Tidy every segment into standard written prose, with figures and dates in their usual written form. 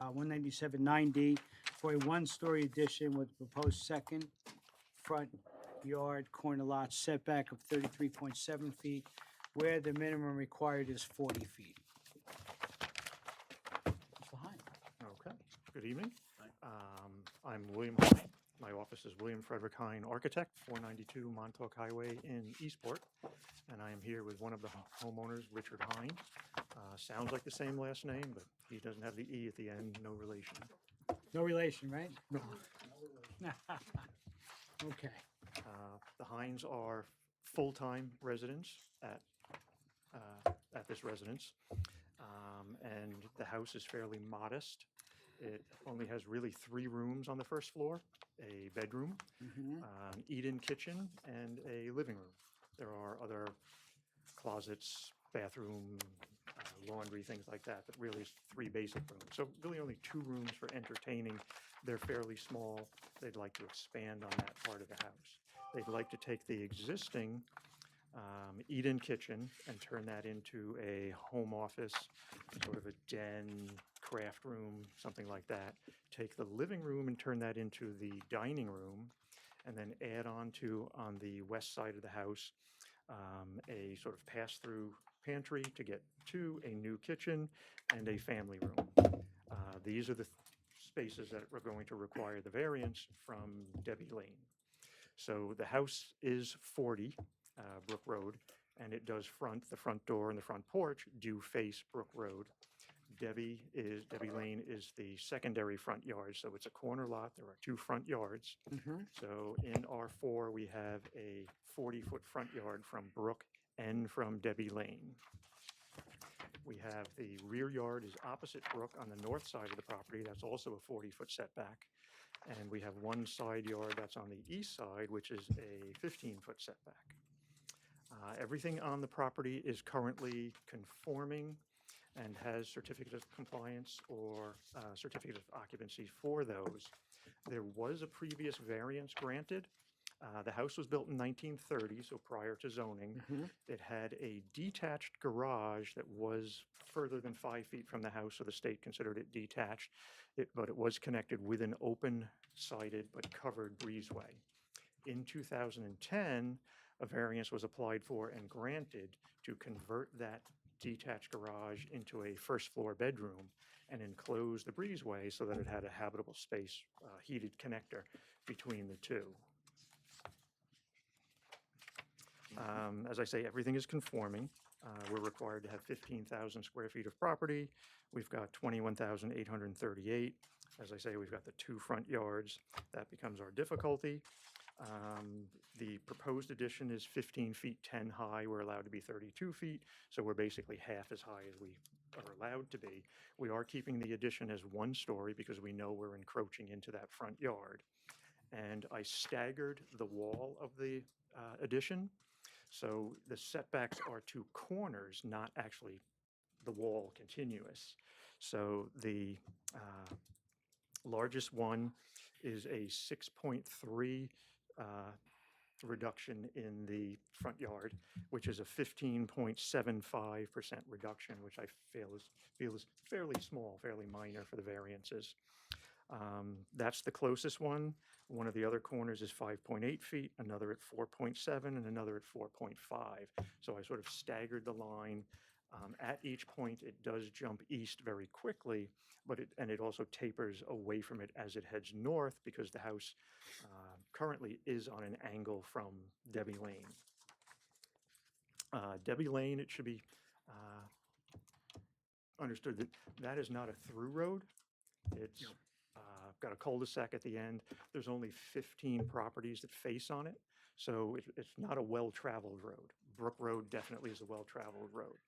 197 9D for a one-story addition with proposed second front yard corner lot setback of 33.7 feet, where the minimum required is 40 feet. What's behind? Okay, good evening. I'm William Hine. My office is William Frederick Hine Architect, 492 Montauk Highway in Eastport. And I am here with one of the homeowners, Richard Hine. Sounds like the same last name, but he doesn't have the E at the end, no relation. No relation, right? No. Okay. The Hines are full-time residents at this residence. And the house is fairly modest. It only has really 3 rooms on the first floor, a bedroom, an eat-in kitchen, and a living room. There are other closets, bathroom, laundry, things like that, but really it's 3 basic rooms. So really only 2 rooms for entertaining. They're fairly small. They'd like to expand on that part of the house. They'd like to take the existing eat-in kitchen and turn that into a home office, sort of a den, craft room, something like that. Take the living room and turn that into the dining room, and then add on the west side of the house, a sort of pass-through pantry to get to a new kitchen and a family room. These are the spaces that are going to require the variance from Debbie Lane. So the house is 40 Brook Road, and it does the front door and the front porch do face Brook Road. Debbie Lane is the secondary front yard, so it's a corner lot. There are 2 front yards. So in R4, we have a 40-foot front yard from Brook and from Debbie Lane. We have the rear yard is opposite Brook on the north side of the property. That's also a 40-foot setback. And we have one side yard that's on the east side, which is a 15-foot setback. Everything on the property is currently conforming and has certificate of compliance or certificate of occupancy for those. There was a previous variance granted. The house was built in 1930, so prior to zoning. It had a detached garage that was further than 5 feet from the house, so the state considered it detached. But it was connected with an open-sided but covered breezeway. In 2010, a variance was applied for and granted to convert that detached garage into a first-floor bedroom and enclose the breezeway so that it had a habitable space, heated connector between the two. As I say, everything is conforming. We're required to have 15,000 square feet of property. We've got 21,838. As I say, we've got the 2 front yards. That becomes our difficulty. The proposed addition is 15 feet 10 high. We're allowed to be 32 feet, so we're basically half as high as we are allowed to be. We are keeping the addition as 1 story because we know we're encroaching into that front yard. And I staggered the wall of the addition, so the setbacks are to corners, not actually the wall continuous. So the largest one is a 6.3 reduction in the front yard, which is a 15.75% reduction, which I feel is fairly small, fairly minor for the variances. That's the closest one. One of the other corners is 5.8 feet, another at 4.7, and another at 4.5. So I sort of staggered the line. At each point, it does jump east very quickly, but it also tapers away from it as it heads north because the house currently is on an angle from Debbie Lane. Debbie Lane, it should be understood that that is not a through road. It's got a cul-de-sac at the end. There's only 15 properties that face on it, so it's not a well-traveled road. Brook Road definitely is a well-traveled road.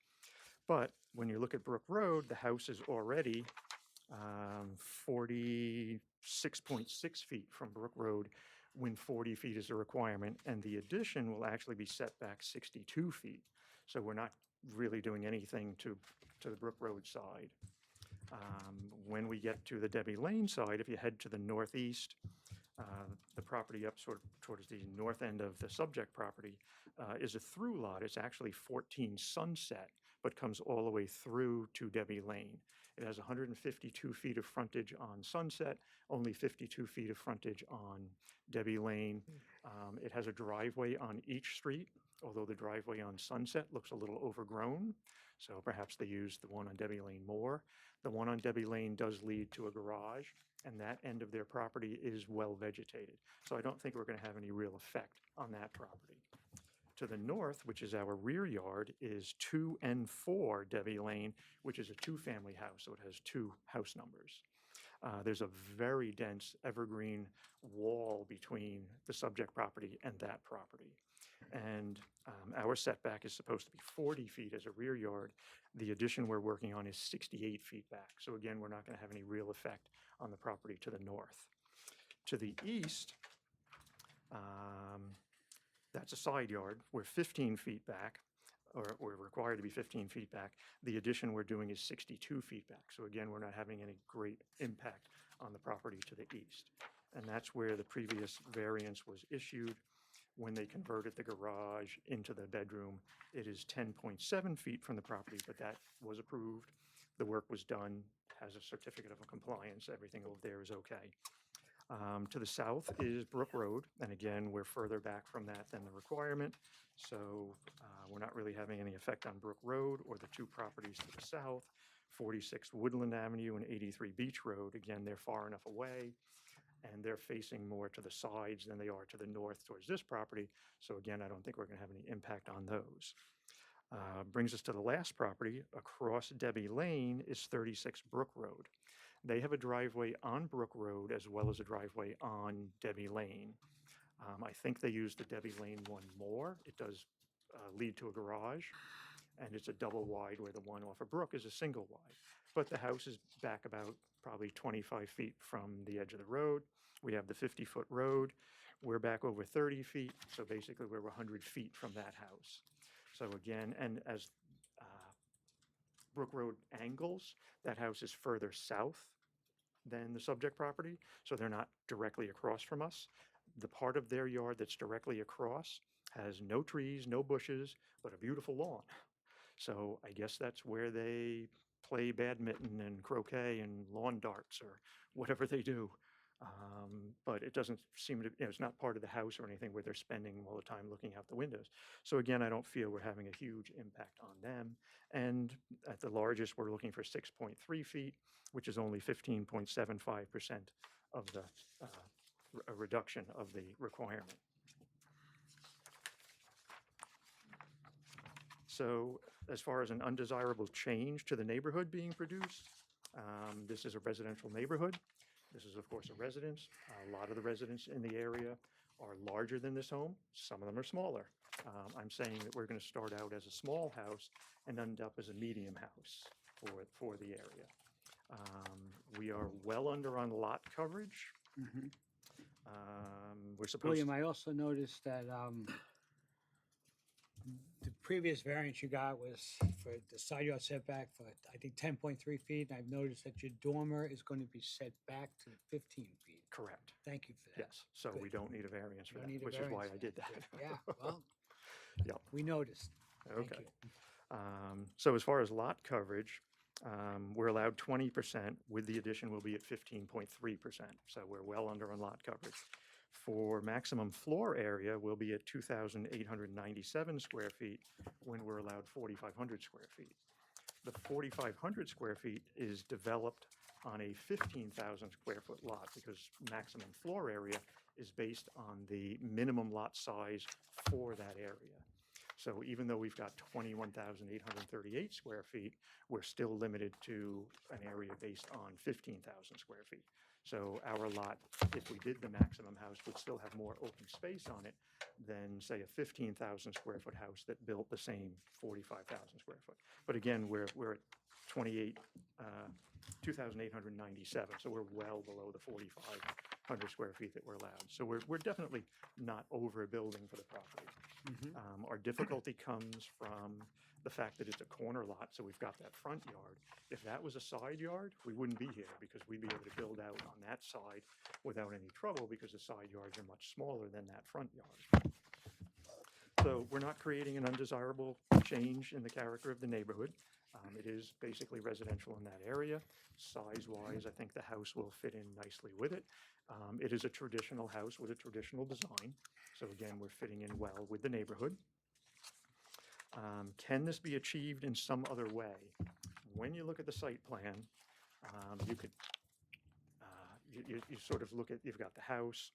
But when you look at Brook Road, the house is already 46.6 feet from Brook Road when 40 feet is a requirement, and the addition will actually be set back 62 feet. So we're not really doing anything to the Brook Road side. When we get to the Debbie Lane side, if you head to the northeast, the property up towards the north end of the subject property is a through lot. It's actually 14 Sunset, but comes all the way through to Debbie Lane. It has 152 feet of frontage on Sunset, only 52 feet of frontage on Debbie Lane. It has a driveway on each street, although the driveway on Sunset looks a little overgrown, so perhaps they used the one on Debbie Lane more. The one on Debbie Lane does lead to a garage, and that end of their property is well vegetated. So I don't think we're going to have any real effect on that property. To the north, which is our rear yard, is 2 and 4 Debbie Lane, which is a two-family house, so it has two house numbers. There's a very dense evergreen wall between the subject property and that property. And our setback is supposed to be 40 feet as a rear yard. The addition we're working on is 68 feet back. So again, we're not going to have any real effect on the property to the north. To the east, that's a side yard. We're 15 feet back, or we're required to be 15 feet back. The addition we're doing is 62 feet back. So again, we're not having any great impact on the property to the east. And that's where the previous variance was issued when they converted the garage into the bedroom. It is 10.7 feet from the property, but that was approved. The work was done, has a certificate of compliance. Everything over there is okay. To the south is Brook Road, and again, we're further back from that than the requirement, so we're not really having any effect on Brook Road or the two properties to the south, 46 Woodland Avenue and 83 Beach Road. Again, they're far enough away, and they're facing more to the sides than they are to the north towards this property, so again, I don't think we're going to have any impact on those. Brings us to the last property. Across Debbie Lane is 36 Brook Road. They have a driveway on Brook Road as well as a driveway on Debbie Lane. I think they use the Debbie Lane one more. It does lead to a garage, and it's a double wide where the one off of Brook is a single wide. But the house is back about probably 25 feet from the edge of the road. We have the 50-foot road. We're back over 30 feet, so basically we're 100 feet from that house. So again, and as Brook Road angles, that house is further south than the subject property, so they're not directly across from us. The part of their yard that's directly across has no trees, no bushes, but a beautiful lawn. So I guess that's where they play badminton and croquet and lawn darts or whatever they do. But it doesn't seem to, it's not part of the house or anything where they're spending all the time looking out the windows. So again, I don't feel we're having a huge impact on them. And at the largest, we're looking for 6.3 feet, which is only 15.75% of the a reduction of the requirement. So as far as an undesirable change to the neighborhood being produced, this is a residential neighborhood. This is, of course, a residence. A lot of the residents in the area are larger than this home. Some of them are smaller. I'm saying that we're going to start out as a small house and end up as a medium house for the area. We are well under on lot coverage. Mhm. We're supposed William, I also noticed that the previous variance you got was for the side yard setback for, I think, 10.3 feet. And I've noticed that your dormer is going to be set back to 15 feet. correct. Thank you for that. Yes, so we Good. don't need a variance for Don't that, need a which is why variance I for did that. that. Good. Yeah, well, Yep. we noticed. Thank Okay. you. So as far as lot coverage, we're allowed 20%. With the addition, we'll be at 15.3%. So we're well under on lot coverage. For maximum floor area, we'll be at 2,897 square feet when we're allowed 4,500 square feet. The 4,500 square feet is developed on a 15,000 square foot lot because maximum floor area is based on the minimum lot size for that area. So even though we've got 21,838 square feet, we're still limited to an area based on 15,000 square feet. So our lot, if we did the maximum house, would still have more open space on it than, say, a 15,000 square foot house that built the same 45,000 square foot. But again, we're at 2,897, so we're well below the 4,500 square feet that we're allowed. So we're definitely not overbuilding for the property. Mhm. Our difficulty comes from the fact that it's a corner lot, so we've got that front yard. If that was a side yard, we wouldn't be here because we'd be able to build out on that side without any trouble because the side yards are much smaller than that front yard. So we're not creating an undesirable change in the character of the neighborhood. It is basically residential in that area. Size-wise, I think the house will fit in nicely with it. It is a traditional house with a traditional design. So again, we're fitting in well with the neighborhood. Can this be achieved in some other way? When you look at the site plan, you could, you sort of look at, you've got the house,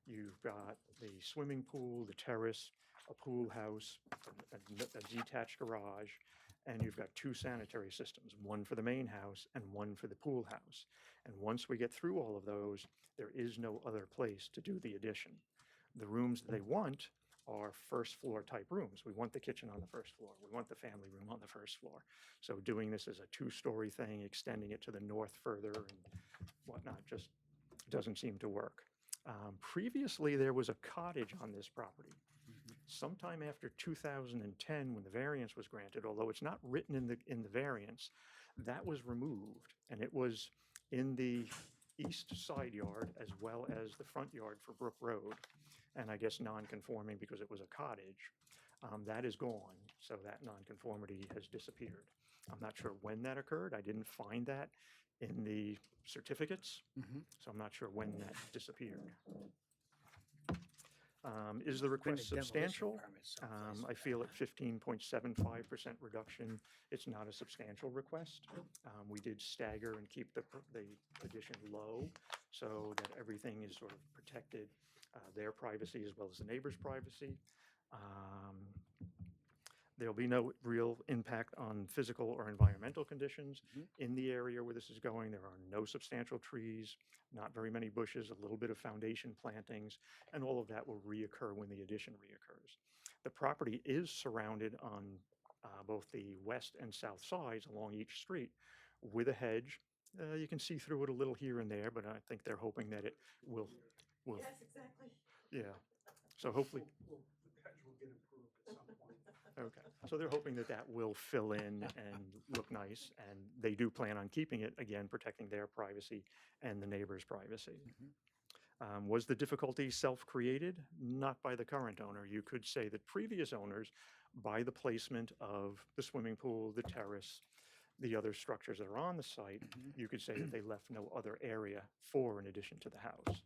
you've got the swimming pool, the terrace, a pool house, a detached garage, and you've got two sanitary systems, one for the main house and one for the pool house. And once we get through all of those, there is no other place to do the addition. The rooms that they want are first floor type rooms. We want the kitchen on the first floor. We want the family room on the first floor. So doing this as a two-story thing, extending it to the north further and whatnot, just doesn't seem to work. Previously, there was a cottage on this property. Sometime after 2010, when the variance was granted, although it's not written in the variance, that was removed, and it was in the east side yard as well as the front yard for Brook Road, and I guess non-conforming because it was a cottage. That is gone, so that non-conformity has disappeared. I'm not sure when that occurred. I didn't find that in the certificates, so I'm not sure when that disappeared. Is the request substantial? I feel at 15.75% reduction, it's not a substantial request. We did stagger and keep the addition low so that everything is sort of protected, their privacy as well as the neighbor's privacy. There'll be no real impact on physical or environmental conditions in the area where this is going. There are no substantial trees, not very many bushes, a little bit of foundation plantings, and all of that will reoccur when the addition reoccurs. The property is surrounded on both the west and south sides along each street with a hedge. You can see through it a little here and there, but I think they're hoping that it will. Yes, exactly. Yeah. So hopefully. The hedge will get improved at some point. Okay, so they're hoping that that will fill in and look nice, and they do plan on keeping it, again, protecting their privacy and the neighbor's privacy. Was the difficulty self-created? Not by the current owner. You could say that previous owners, by the placement of the swimming pool, the terrace, the other structures that are on the site, you could say that they left no other area for an addition to the house.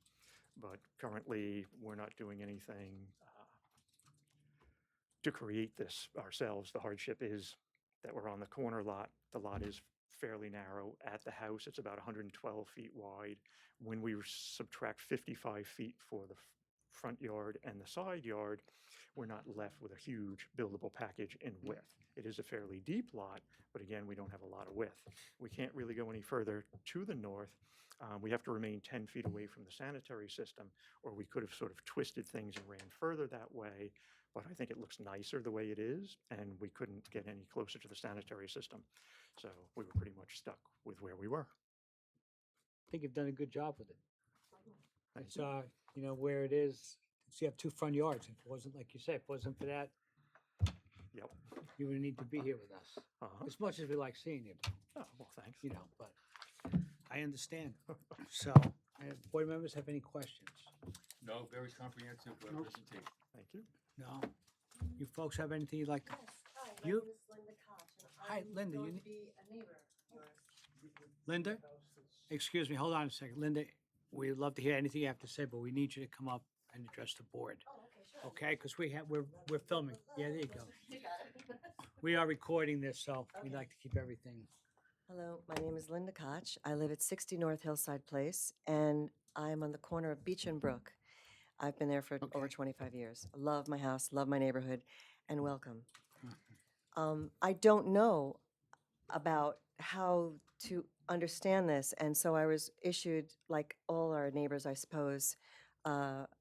But currently, we're not doing anything to create this ourselves. The hardship is that we're on the corner lot. The lot is fairly narrow. At the house, it's about 112 feet wide. When we subtract 55 feet for the front yard and the side yard, we're not left with a huge buildable package in width. It is a fairly deep lot, but again, we don't have a lot of width. We can't really go any further to the north. We have to remain 10 feet away from the sanitary system, or we could have sort of twisted things and ran further that way. But I think it looks nicer the way it is, and we couldn't get any closer to the sanitary system. So we were pretty much stuck with where we were. I think you've done a good job with it. Thank It's, you. you know, where it is, so you have two front yards. If it wasn't, like you said, if it wasn't for that, Yep. you would need to be here with us. As much as we like seeing you, Oh, well, thanks. you know, but I understand. So, board members have any questions? No, very comprehensive presentation. Thank you. No? You folks have anything you'd like to? Yes, hi, my You- name is Linda Koch, and Hi, I'm Linda, you going ne- to be a neighbor of yours. Linda? Excuse me, hold on a second. Linda, we'd love to hear anything you have to say, but we need you to come up and address the board. Oh, okay, sure. Okay, because we're filming. Yeah, there you go. You got it. We are recording this, so we'd like to keep everything. Hello, my name is Linda Koch. I live at 60 North Hillside Place, and I'm on the corner of Beach and Brook. I've been there for over Okay. 25 years. Love my house, love my neighborhood, and welcome. I don't know about how to understand this, and so I was issued, like all our neighbors, I suppose,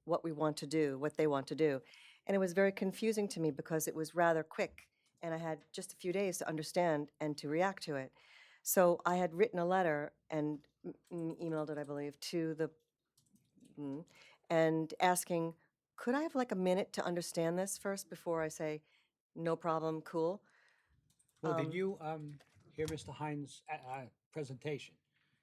what we want to do, what they want to do. And it was very confusing to me because it was rather quick, and I had just a few days to understand and to react to it. So I had written a letter and emailed it, I believe, to the, and asking, could I have like a minute to understand this first before I say, no problem, cool? Well, did you hear Mr. Hines' presentation?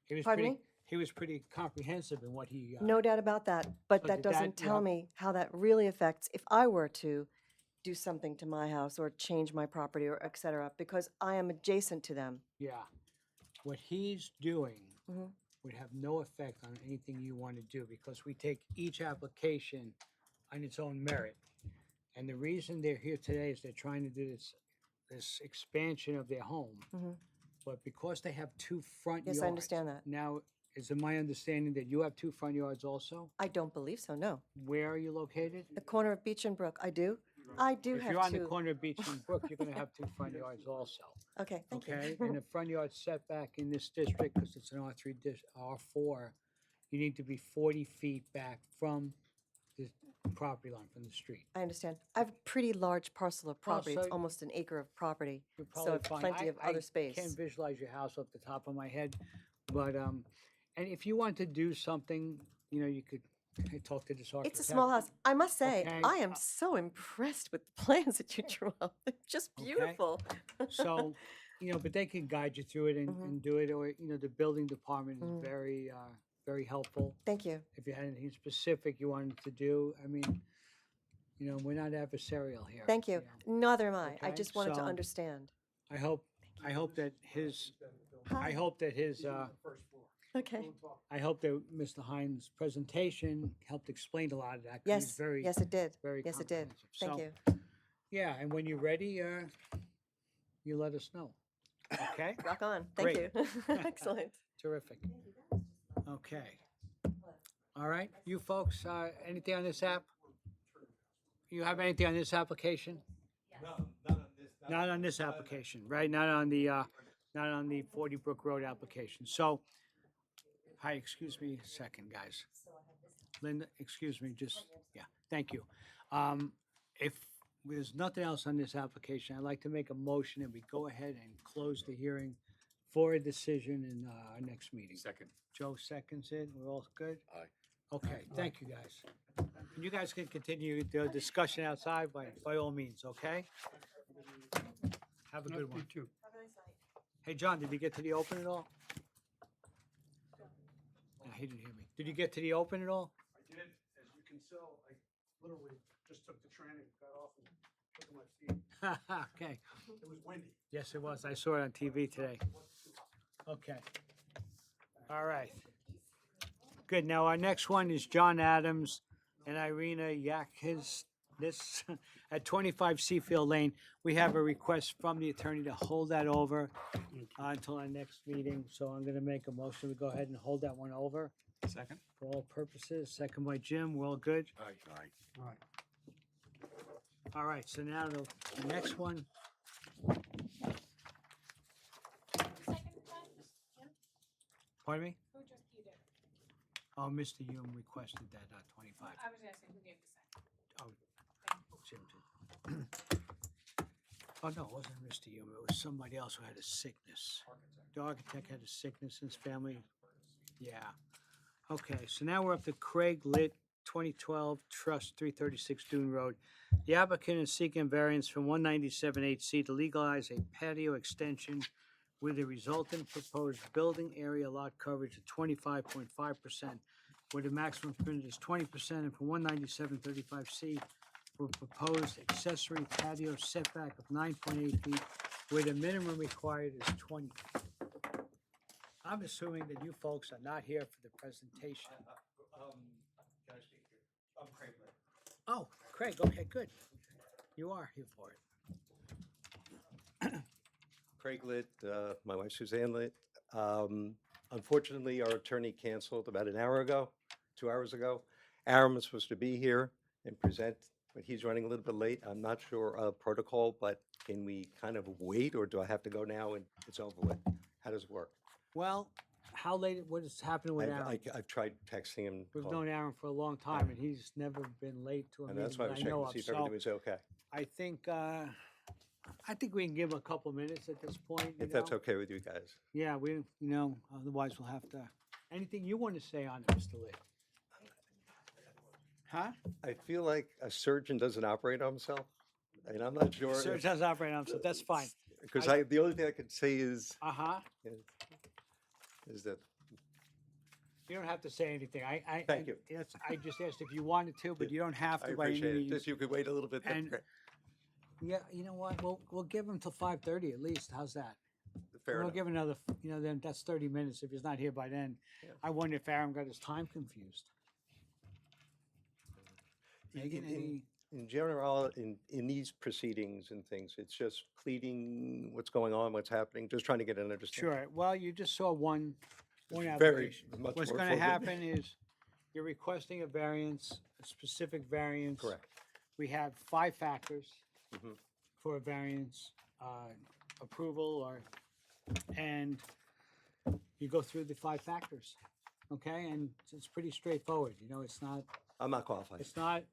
He was Pardon pretty. me? He was pretty comprehensive in what he. No doubt about that, but So that did that, doesn't you tell know- me how that really affects if I were to do something to my house or change my property or et cetera, because I am adjacent to them. Yeah. What he's doing Mhm. would have no effect on anything you want to do because we take each application on its own merit. And the reason they're here today is they're trying to do this expansion of their home. Mhm. But because they have two front yards. Yes, I understand that. Now, is it my understanding that you have two front yards also? I don't believe so, no. Where are you located? The corner of Beach and Brook, I do. I do If have you're on the two. corner of Beach and Brook, you're gonna have two front yards also, Okay, thank okay? you. And the front yard setback in this district, because it's an R3 R4, you need to be 40 feet back from the property line, from the street. I understand. I have a pretty large parcel of property. It's so almost an acre of property. You're So probably I have fine. plenty of other space. I can't visualize your house off the top of my head, but, and if you want to do something, you know, you could talk to this architect. It's a small house. I must say, Okay, I am so impressed with the plans that you drew up. They're just Okay. beautiful. So, you know, but they can guide you through it Mhm. and do it, or, you know, the building department is Mhm. very helpful. Thank you. If you had anything specific you wanted to do, I mean, you know, we're not adversarial here. Thank you. know. Neither am I. I Okay, just wanted to so- understand. I hope that his, I hope that his, Okay. I hope that Mr. Hines' presentation helped explain a lot of that. 'Cause he's Yes, very, yes, it did. very Yes, it did. comprehensive. Thank So, you. Yeah, and when you're ready, you let us know. Okay? Rock on. Thank you. Great. Excellent. Terrific. Okay. All right, you folks, anything on this app? You have anything on this application? Not on this application, right? Not on the 40 Brook Road application. So, hi, excuse me a second, guys. Linda, excuse me, thank you. If there's nothing else on this application, I'd like to make a motion that we go ahead and close the hearing for a decision in our next meeting. Second. Joe seconds it. We're all good? Aye. Okay, thank you, guys. And you guys can continue the discussion outside by all means, okay? Have a good one. too. Hey, John, did you get to the open at all? No, he didn't hear me. Did you get to the open at all? I did, as you can tell, I literally just took the train and got off and took my feet. Okay, It was windy. yes, it was. I saw it on TV today. Okay. All right. Good. Now, our next one is John Adams and Irina Yakis. This at 25 Seafield Lane. We have a request from the attorney to hold that over until our next meeting. So I'm going to make a motion to go ahead and hold that one over Second. for all purposes. Second by Jim. We're all good? Aye. All right. So now the next one. Pardon me? Who just you did? Oh, Mr. Hume requested that 25. I was asking who gave the second. Oh, Jim did. Oh, no, it wasn't Mr. Hume. It was somebody else who had a sickness. The architect had a sickness in his family. Yeah. Okay, so now we're up to Craig Litt, 2012 Trust, 336 Dune Road. The applicant is seeking variance from 197.8C to legalize a patio extension with a resultant proposed building area lot coverage of 25.5%, where the maximum permitted is 20%, and for 197.35C for proposed accessory patio setback of 9.8 feet, where the minimum required is 20 feet. I'm assuming that you folks are not here for the presentation. Can I speak here? I'm Craig Litt. Oh, Craig, okay, good. You are here for it. Craig Litt, my wife Suzanne Litt. Unfortunately, our attorney canceled about an hour ago, 2 hours ago. Aaron was supposed to be here and present, but he's running a little bit late. I'm not sure of protocol, but can we kind of wait, or do I have to go now and it's over with? How does it work? Well, how late, what is happening with Aaron? I've tried texting him. We've calling, known Aaron for a long time, and he's never been late to a and meeting that's why I that was I checking know to of. see if So everything was okay. I think we can give him a couple minutes at this point. If that's okay with you guys. Yeah, otherwise we'll have to, anything you want to say on it, Mr. Litt? Huh? I feel like a surgeon doesn't operate on himself, and I'm not sure. Sir, it does operate on, so that's fine. Because I- the only thing I could say is Uh-huh. that You don't have to say anything. Thank you. I just asked if you wanted to, but you don't have I to by any appreciate it. means. Just you could wait a little bit. that'd be And- great. Yeah, you know what? We'll give him till 5:30 at least. How's that? Fair We'll enough. give another, then that's 30 minutes if he's not here by then. Yeah. I wonder if Aaron got his time confused. In- Megan, in- any? In general, in these proceedings and things, it's just pleading what's going on, what's happening, just trying to get an understanding. Sure. Well, you just saw one Very application. much What's more going to forward. happen is you're requesting a variance, a specific variance. Correct. We have 5 factors Mhm. for a variance approval and you go through the 5 factors, okay? And it's pretty straightforward, it's not, I'm not qualified. it's not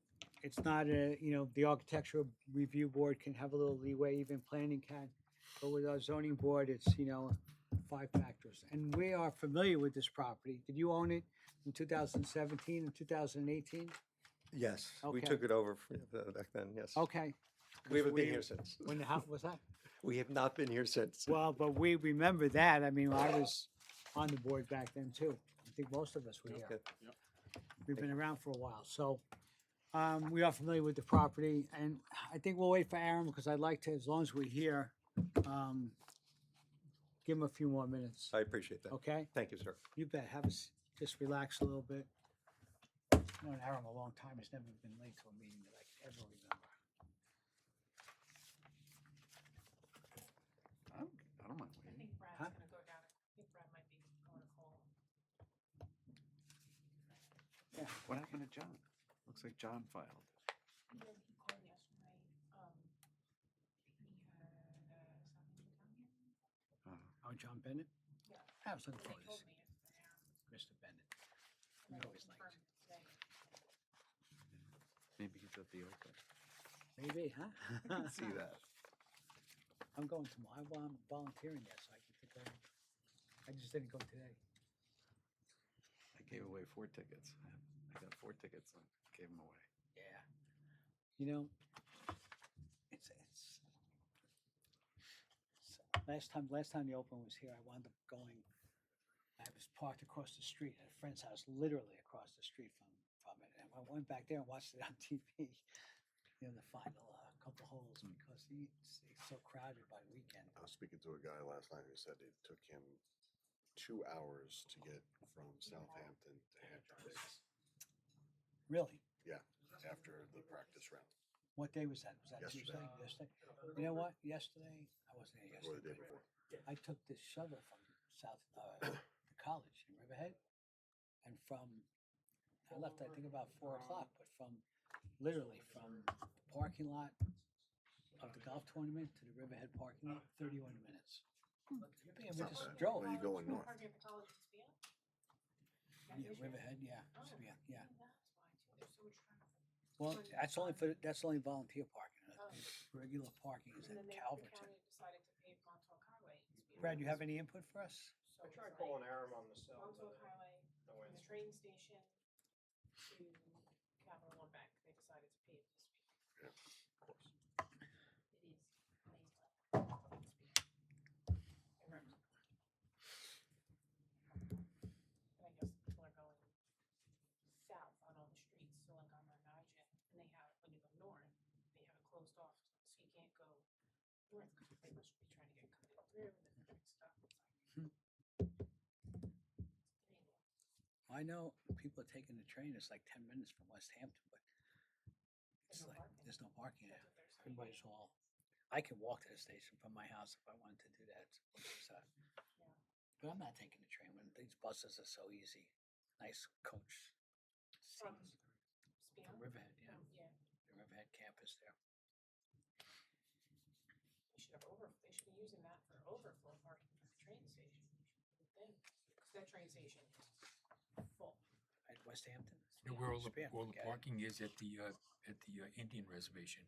the architectural review board can have a little leeway, even planning can. But with our zoning board, it's, 5 factors. And we are familiar with this property. Did you own it in 2017 and 2018? Yes, we Okay. took it over back then, yes. Okay. We haven't been we- here since. When the house, was that? We have not been here since. Well, but we remember that. I mean, I was on the board back then too. I think most of us were here. Okay. We've been around for a while, so we are familiar with the property, and I think we'll wait for Aaron because I'd like to, as long as we're here, give him a few more minutes. I appreciate that. Okay? Thank you, sir. You bet. Just relax a little bit. I've known Aaron a long time. He's never been late to a meeting that I can ever remember. I don't mind I waiting. think Brad's Huh? gonna go down. I think Brad might be going to call. What happened to John? Looks like John filed. He called yesterday. He had something to tell me. Oh, John Bennett? Yeah. I was looking They for told this, me yesterday. Mr. Bennett. And We they always liked confirmed today. Maybe he's at the open. Maybe, huh? I can see that. I'm going tomorrow. I'm volunteering there, so I get to go. I just didn't go today. I gave away 4 tickets. I got 4 tickets and gave them away. Yeah. It's last time the open was here, I wound up going. I was parked across the street at a friend's house, literally across the street from it. And I went back there and watched it on TV. The final couple holes because it's so crowded by the weekend. I was speaking to a guy last night who said it took him 2 hours to get from Southampton to Hampton Really? after the practice round, What day was that? Was that Yesterday. Tuesday? Yesterday? You know what? Yesterday, I wasn't there or the day yesterday. before. I took the shuttle from the college in Riverhead, and I left I think about 4 o'clock, but literally from the parking lot of the golf tournament to the Riverhead parking lot, 31 minutes. Yeah, we It's not just bad. drove. Well, you're going north. Parking at the college in Spear? Yeah, Riverhead, yeah, Oh, yeah. that's why too. There's so much traffic. Well, that's only volunteer parking. The regular parking is And at then the Calverton. county decided to pave Montauk Highway. in Spear. Brad, you have any input for us? So I tried it's calling like Aram on the cell, Montauk but Highway, no from the answer. train station to Capital One Bank, they decided to pave this week. Yeah, of course. It is amazing. And I guess people are going south on all the streets, so like on Nigen, and they have, when you go north, they have it closed off, so you can't go north, because they must be trying to get cut through and then doing stuff. I know people are taking the train. It's like 10 minutes from West Hampton, but it's no like parking. there's no parking there. That's what they're saying. Everybody's all. I can walk to the station from my house if I wanted to do that. So, Yeah. but I'm not taking the train when these buses are so easy. Nice coach From seats. Spear? From Riverhead, yeah, Yeah, the Riverhead campus there. they should have they should be using that for overflow parking for the train station, you would think, because that train station is full. At West Hampton. You know where Spam, all the forget it. parking is at the Indian reservation,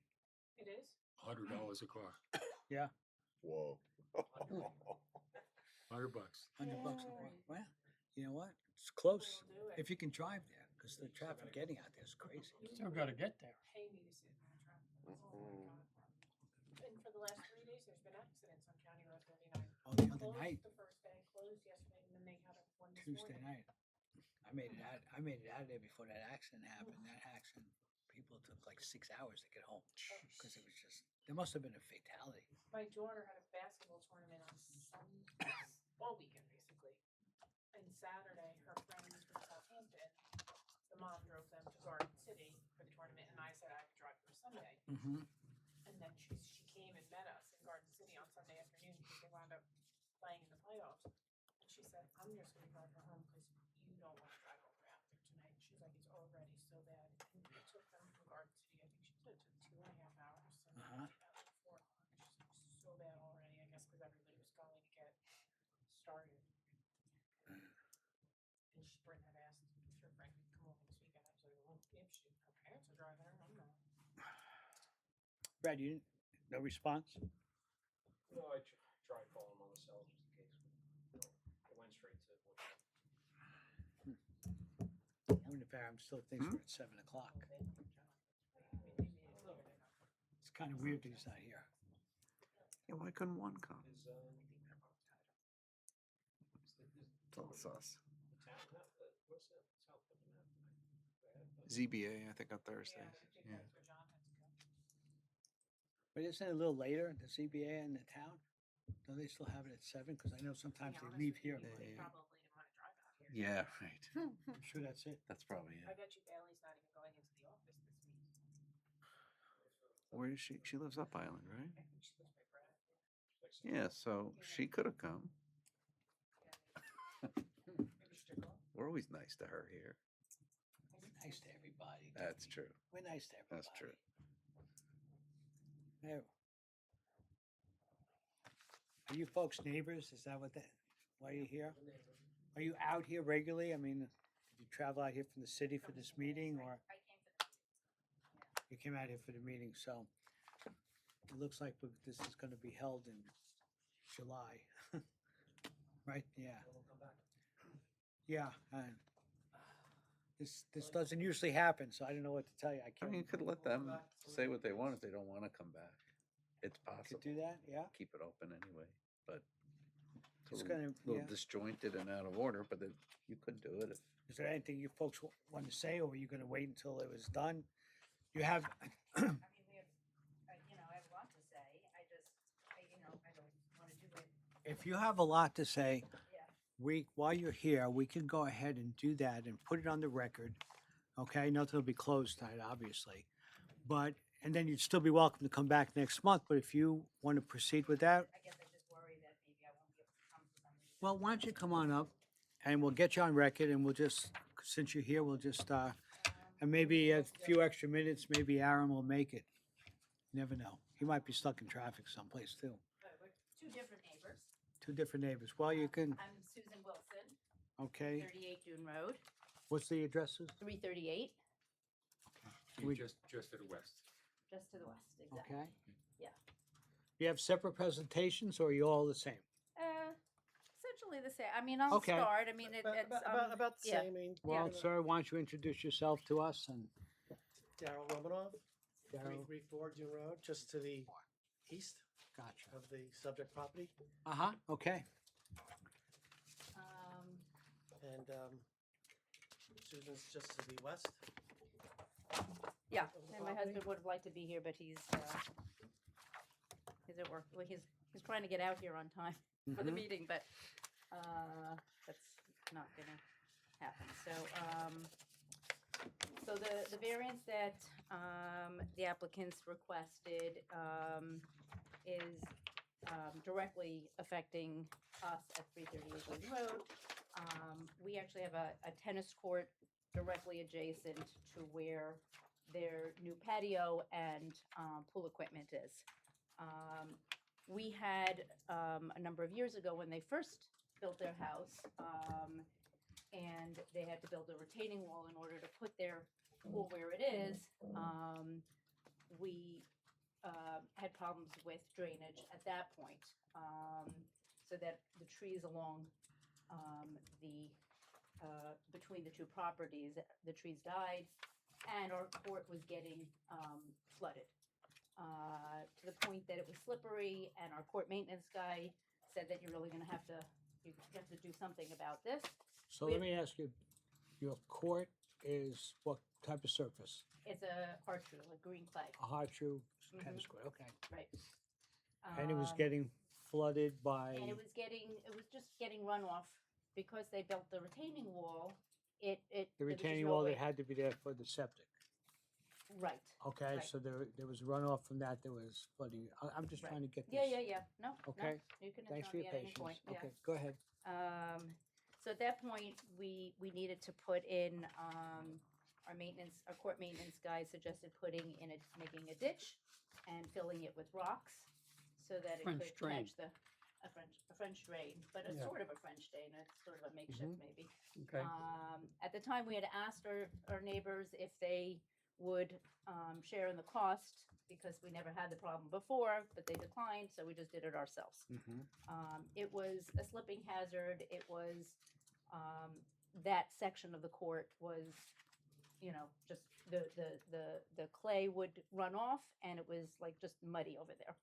It is? $100 a car, Whoa. $100. $100 a Yeah. month. Well, you know what? It's close We'll do it. if you can drive there because the traffic getting out there is crazy. Still gotta get there. Pay me to sit in that traffic. Oh my God. And for the last 3 days, there's been accidents on County Road 39. Oh, the other Closed night, the first day, closed yesterday, and then they had one this Tuesday morning. night, I made it out of there before that accident happened. That accident, people, it took like 6 hours to get home, because it was just, there must have been a fatality. My daughter had a basketball tournament on Sunday, all weekend basically. And Saturday, her friends from Southampton, the mom drove them to Garden City for the tournament, and I said I could drive for Sunday. Mm-hmm. And then she came and met us in Garden City on Sunday afternoon because they wound up playing in the playoffs. And she said, I'm just gonna drive her home because you don't wanna drive over out there tonight. She's like, it's already so bad. And it took them from Garden City, I think she said it took 2.5 hours. So Uh-huh. 4 o'clock. She's like, so bad already, I guess, because everybody was going to get started. And she Brent had asked if her friend could come over this weekend. I was like, well, if her parents are driving her, I'm not. Brad, you didn't, no response? No, I tried calling on the cell just in case. It went straight to voicemail. I wonder if Aaron still thinks we're at 7 o'clock. It's kind of weird that he's not here. Yeah, why couldn't one come? Is, It's all sus. the town, what's that, South Hampton? ZBA, I think on Thursdays. Yeah, I think Yeah. that's where John had to go. But isn't it a little later, the ZBA in the town? Don't they still have it at 7? Because I know sometimes they leave here. They Yeah. probably didn't want to drive out here. Yeah, right. I'm sure that's it. That's probably I it. bet you Bailey's not even going into the office this week. Where is she? She lives up Island, right? I think she lives by Brad. Yeah, so she could have come. Maybe she took off. We're always nice to her here. We're nice to everybody. That's Tony. true. We're nice to everybody. That's true. Yeah. Are you folks neighbors? Is that why you're here? Are you out here regularly? I mean, did you travel out here from the city for this meeting, or I came to the meeting. you came out here for the meeting? So it looks like this is going to be held in July, right? Yeah. Yeah. This doesn't usually happen, so I don't know what to tell you. I I can't. mean, you could let them say what they want if they don't want to come back. It's Could possible. do that. Yeah. Keep it open anyway, but It's a gonna. little Yeah. disjointed and out of order, but you could do it if Is there anything you folks want to say, or were you going to wait until it was done? You have. I mean, we have, I have a lot to say. I don't want to do it. If you have a lot to say, Yeah. while you're here, we can go ahead and do that and put it on the record. Okay, nothing will be closed tonight, obviously. But, and then you'd still be welcome to come back next month, but if you want to proceed with that, I guess I just worry that maybe I won't be able to come for some reason. well, why don't you come on up and we'll get you on record and we'll just, since you're here, we'll just, and maybe a few extra minutes, maybe Aaron will make it. You never know. He might be stuck in traffic someplace too. But we're two different neighbors. Two different neighbors. Well, you can, I'm Susan Wilson, okay. 38 Dune Road, What's the addresses? 338, We- Just to the west. just to the west, exactly. Okay. Yeah. You have separate presentations or are you all the same? Essentially the same. I mean, I'll Okay. start. I mean, it's About the yeah. same. I mean, Well, sir, why don't you introduce yourself to us and Daryl Romanoff, Daryl? 334 Dune Road, just to the east Gotcha. of the subject property. Uh-huh, okay. And Susan's just to the west. Yeah, of the and my property. husband would have liked to be here, but he's at work. Well, he's trying to get out here on time for the Mhm. meeting, but that's not gonna happen. So the variance that the applicants requested is directly affecting us at 338 Wooden Road. We actually have a tennis court directly adjacent to where their new patio and pool equipment is. We had a number of years ago when they first built their house, and they had to build a retaining wall in order to put their pool where it is. We had problems with drainage at that point, so that the trees along the between the two properties, the trees died, and our court was getting flooded to the point that it was slippery. And our court maintenance guy said that you're really going to have to do something about this. So We let had- me ask you, your court is what type of surface? It's a horseshoe, like green clay, A hard shoe tennis court, okay. right? And it was Um, getting flooded by, And it was just getting runoff because they built the retaining wall. It the there was just retaining no wall way- that had to be there for the septic. Right. Okay, Right. so there was runoff from that was flooding. I'm just Right. trying to get this. Yeah. No. Okay. No, you can Thanks interrupt for me your at any patience. point. Yeah. Okay, go ahead. So at that point, we needed to put in, our court maintenance guy suggested making a ditch and filling it with rocks so that it French could drain. catch a French drain, but a Yeah. sort of a French drain, it's sort of a makeshift maybe. Okay. At the time, we had asked our neighbors if they would, share in the cost because we never had the problem before, but they declined, so we just did it ourselves. It was a slipping hazard. It was, that section of the court was, just the clay would run off and it was like just muddy over there.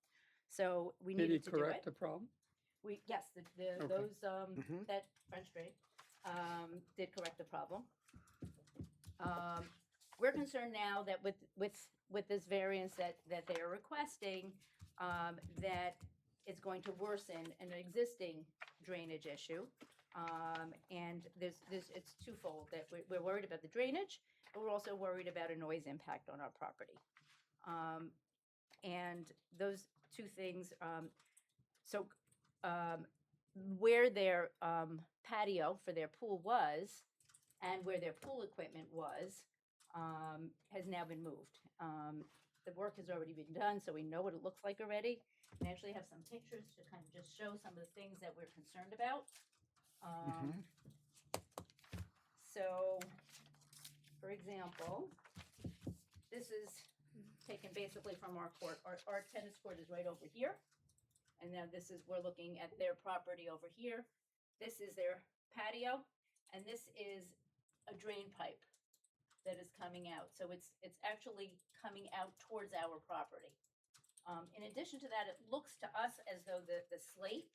So we Did he needed to do it. correct the problem? Yes, Okay. those, Mhm. that French drain, did correct the problem. We're concerned now that with this variance that they are requesting, that it's going to worsen an existing drainage issue. And it's twofold, that we're worried about the drainage, but we're also worried about a noise impact on our property. And those two things, where their patio for their pool was and where their pool equipment was, has now been moved. The work has already been done, so we know what it looks like already. I actually have some pictures to kind of just show some of the things that we're concerned about. So, for example, this is taken basically from our court. Our tennis court is right over here. And now we're looking at their property over here. This is their patio, and this is a drain pipe that is coming out. So it's actually coming out towards our property. In addition to that, it looks to us as though the slate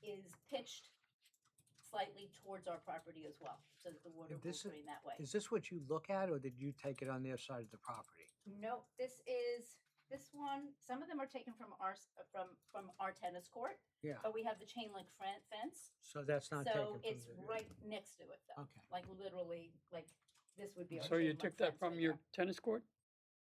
is pitched slightly towards our property as well, so that the water will This is- drain that way. Is this what you look at, or did you take it on their side of the property? No, this one, some of them are taken from our tennis court. Yeah. But we have the chain link fence. So that's not taken So from it's the. right next to it though. Okay. Like literally, like this would be our So you chain link took that fence from right your there. tennis court,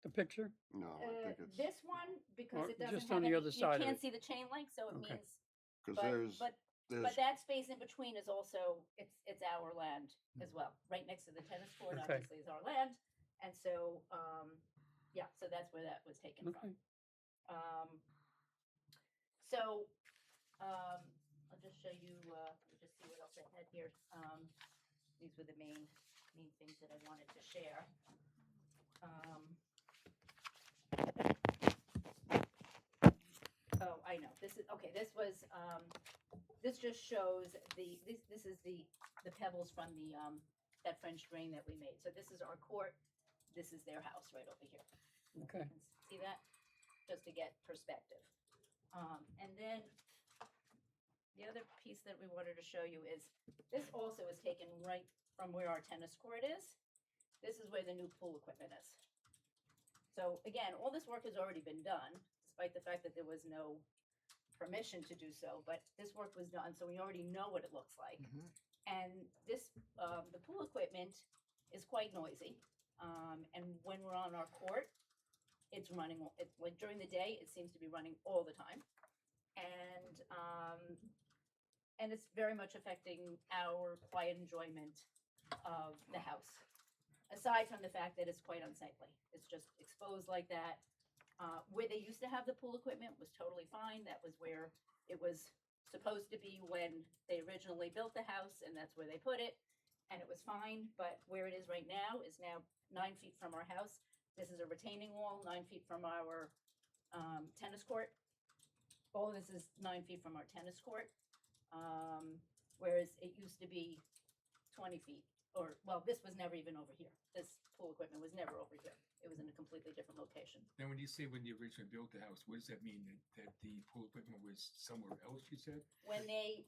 the picture? No, I think it's, This one, because Or it doesn't just have on the any, other side of you can't it? see the chain link, so it Okay. means, because but there's, that space in between is also, it's our land as well. Right next to the tennis court, Okay. obviously, is our land. And so, yeah, so that's where that was taken from. Okay. I'll just show you, let me just see what else I had here. These were the main things that I wanted to share. Oh, I know, this just shows this is the pebbles from that French drain that we made. So this is our court, this is their house right over here. Okay. See that? Just to get perspective. And then the other piece that we wanted to show you is, this also is taken right from where our tennis court is. This is where the new pool equipment is. So again, all this work has already been done, despite the fact that there was no permission to do so, but this work was done, so we already know what it looks like. And this, the pool equipment is quite noisy. And when we're on our court, it's running, like during the day, it seems to be running all the time. And it's very much affecting our quiet enjoyment of the house. Aside from the fact that it's quite unsightly. It's just exposed like that. Where they used to have the pool equipment was totally fine. That was where it was supposed to be when they originally built the house, and that's where they put it. And it was fine, but where it is right now is now 9 feet from our house. This is a retaining wall, 9 feet from our tennis court. All of this is 9 feet from our tennis court. Whereas it used to be 20 feet, or, well, this was never even over here. This pool equipment was never over here. It was in a completely different location. Now, when you say when you originally built the house, what does that mean? That the pool equipment was somewhere else, you said? When they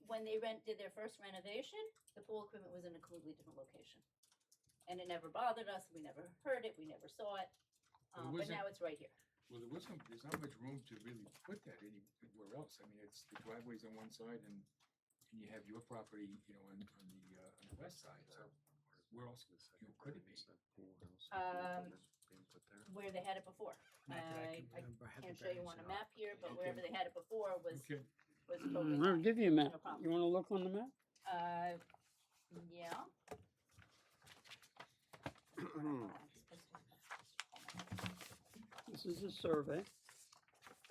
did their first renovation, the pool equipment was in a completely different location. and it never bothered us, we never heard it, we never saw it. Well, But wasn't- now it's right here. Well, there's not much room to really put that anywhere else. I mean, it's the driveway's on one side and you have your property, you know, on the west side, so where else could it be? Where they had it before. Not that I can I remember having can't show you on variance a at all. map here, but wherever they had it before was Okay. totally I'll fine. give you a map. No problem. You wanna look on the map? Yeah. This is a survey.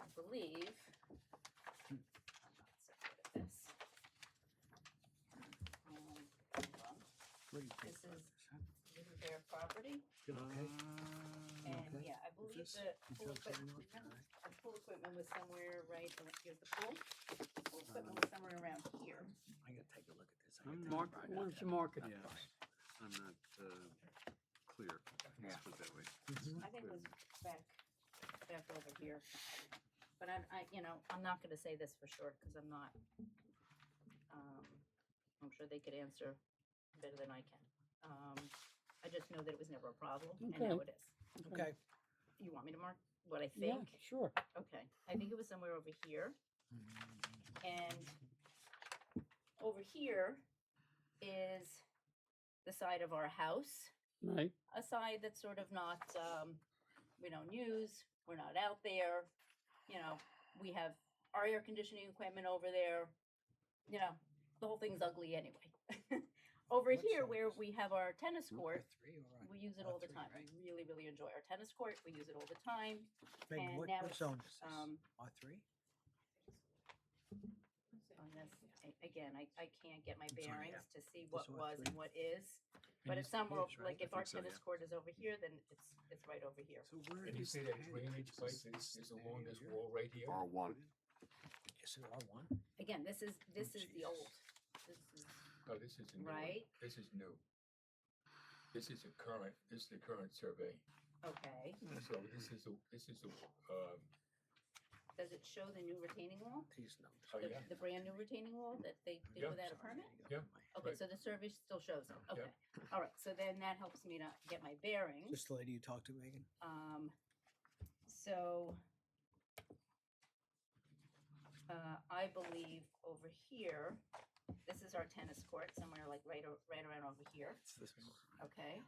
I believe. This. Hold on. What do you think This about is, this, huh? this is their property, Feel okay? and Okay. yeah, I believe this- the you pool feel okay equipment, with that, right? the pool equipment was somewhere right, here's the pool. Pool equipment was somewhere around here. I gotta take a look at this. I I'm gotta mark, take a why ride don't out you there. mark it? Yeah, I'm not clear, let's put it that way. Mhm. I think it was back over here. But you know, I'm not gonna say this for sure, because I'm not, I'm sure they could answer better than I can. I just know that it was never a problem, and now Okay. it is. Okay. You want me to mark what I Yeah, think? sure. Okay, I think it was somewhere over here, and over here is the side of our house. Right. A side that's sort of not, we don't use, we're not out there. You know, we have our air conditioning equipment over there. You know, the whole thing's ugly anyway. Over What here side where is we have our tennis court, R3 or on we use it all the R3, time. right? We really, really enjoy our tennis court. We use it all the time. Megan, and what, now what it's, zone is this? On R3? this, again, I can't get my It's on bearings here. to see what one was three? and what is. And But you it's somewhere, is, right? like if I our think so, tennis yeah. court is over here, then it's right over here. So where And you is say the that patio? drainage pipe is along this wall right here? R1. Is it R1? Again, this is the Jesus. old. This is Oh, this is a new one. right. This is new. This is the current survey. Okay. So this is Does it show the new retaining wall? These numbers. Oh, yeah. The brand new retaining wall that they did Yeah. without a permit? Yeah. Okay, Right. so the survey still shows it. Yeah. Okay. All right. So then that helps me to get my bearings. Just the lady you talked to, Megan? So I believe over here, this is our tennis court, somewhere like right around over here. It's this one. Okay.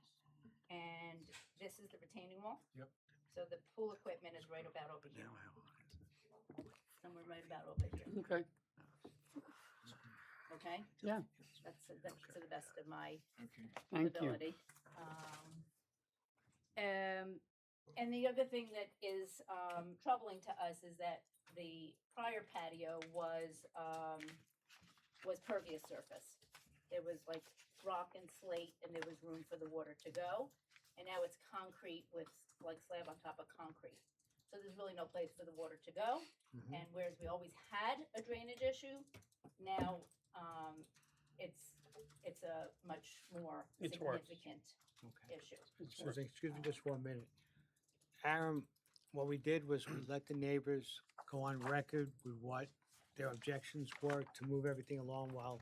And this is the retaining wall. Yep. So the pool equipment is right about over here, Now how long is it? somewhere right about over here. Okay. Okay. Yeah. That's to the best of my okay. Thank you. ability. And the other thing that is troubling to us is that the prior patio was pervious surface. There was like rock and slate, and there was room for the water to go. And now it's concrete with like slab on top of concrete. So there's really no place for the water to go. Mhm. And whereas we always had a drainage issue, now it's a much more It's worse. significant Okay. issue. Susan, excuse me just 1 minute. Aaron, what we did was we let the neighbors go on record with what their objections were to move everything along while,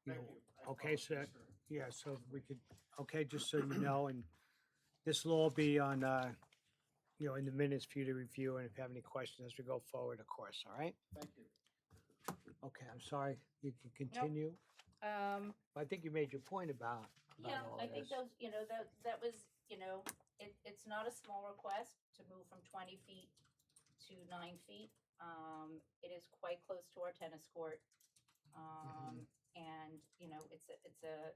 you know, okay, so, yeah, so we could, okay, just so you know, and this will all be on, you know, in the minutes for you to review, and if you have any questions as we go forward, of course, all right? Thank you. Okay, I'm sorry, you can continue. I think you made your point about Yeah, all I think this. those, you know, that was, you know, it's not a small request to move from 20 feet to 9 feet. It is quite close to our tennis court. And, you know, it's a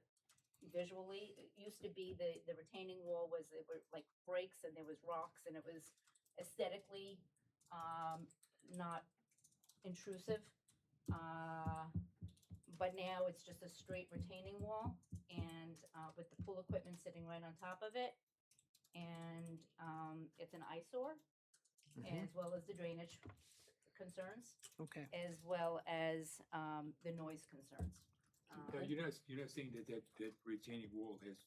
visually, it used to be the retaining wall was, it were like breaks and there was rocks and it was aesthetically, not intrusive. But now it's just a straight retaining wall and, with the pool equipment sitting right on top of it. And, it's an eyesore, as well as the drainage concerns, Okay. as well as, the noise concerns. Now, you're not saying that retaining wall has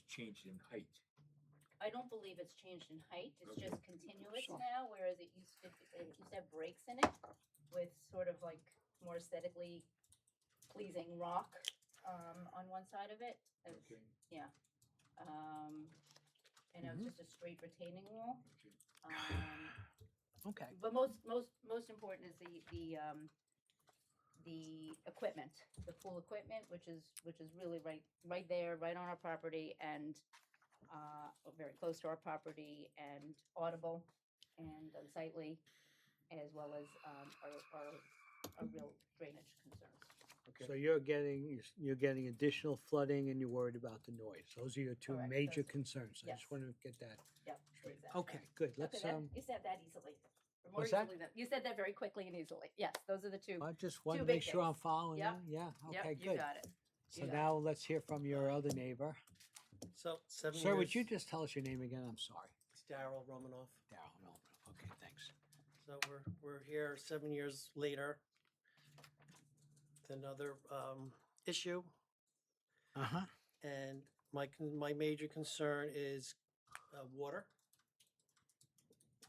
changed in height? I don't believe it's changed in height, it's Okay. just continuous Sure. now, whereas it used to have breaks in it with sort of like more aesthetically pleasing rock on one side of it. It's- Okay. Yeah. And Mm-hmm. it's just a straight retaining wall. Okay. Okay. But most important is the equipment, the pool equipment, which is really right there, right on our property, and very close to our property, and audible and unsightly, as well as our real drainage concerns. So you're getting additional flooding and you're worried about the noise. Those are your two Correct, major those- concerns. I yes. just want to get that Yep. straight. exactly. Okay, good. Let's, Okay, you said that easily. Or more What's that? easily than you said that very quickly and easily. Yes, those are the two. I just want to big make sure I'm things. following you. Yep. Yeah, Yep, okay, you good. got it. So You got now let's hear from your other neighbor. So 7 Sir, years. would you just tell us your name again? I'm sorry. It's Daryl Romanoff. Darrell, no, okay, thanks. So we're here 7 years later. With another issue, Uh-huh. and my major concern is water.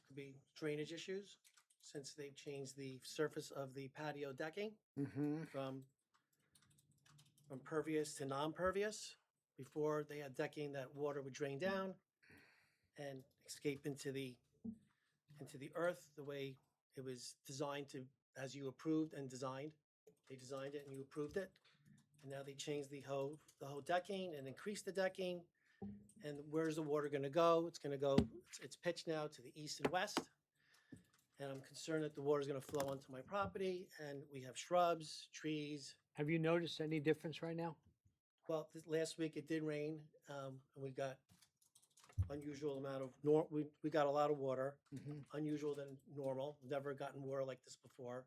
Could be drainage issues, since they've changed the surface of the patio decking Mm-hmm. from pervious to non-pervious. Before, they had decking that water would drain down and escape into the earth the way it was designed to, as you approved and designed. They designed it and you approved it. And now they changed the whole decking and increased the decking. And where's the water gonna go? It's gonna go, it's pitched now to the east and west. And I'm concerned that the water's gonna flow onto my property, and we have shrubs, trees. Have you noticed any difference right now? Well, last week it did rain, and we got unusual amount of, we got a lot of water, Mm-hmm. unusual than normal. Never gotten water like this before.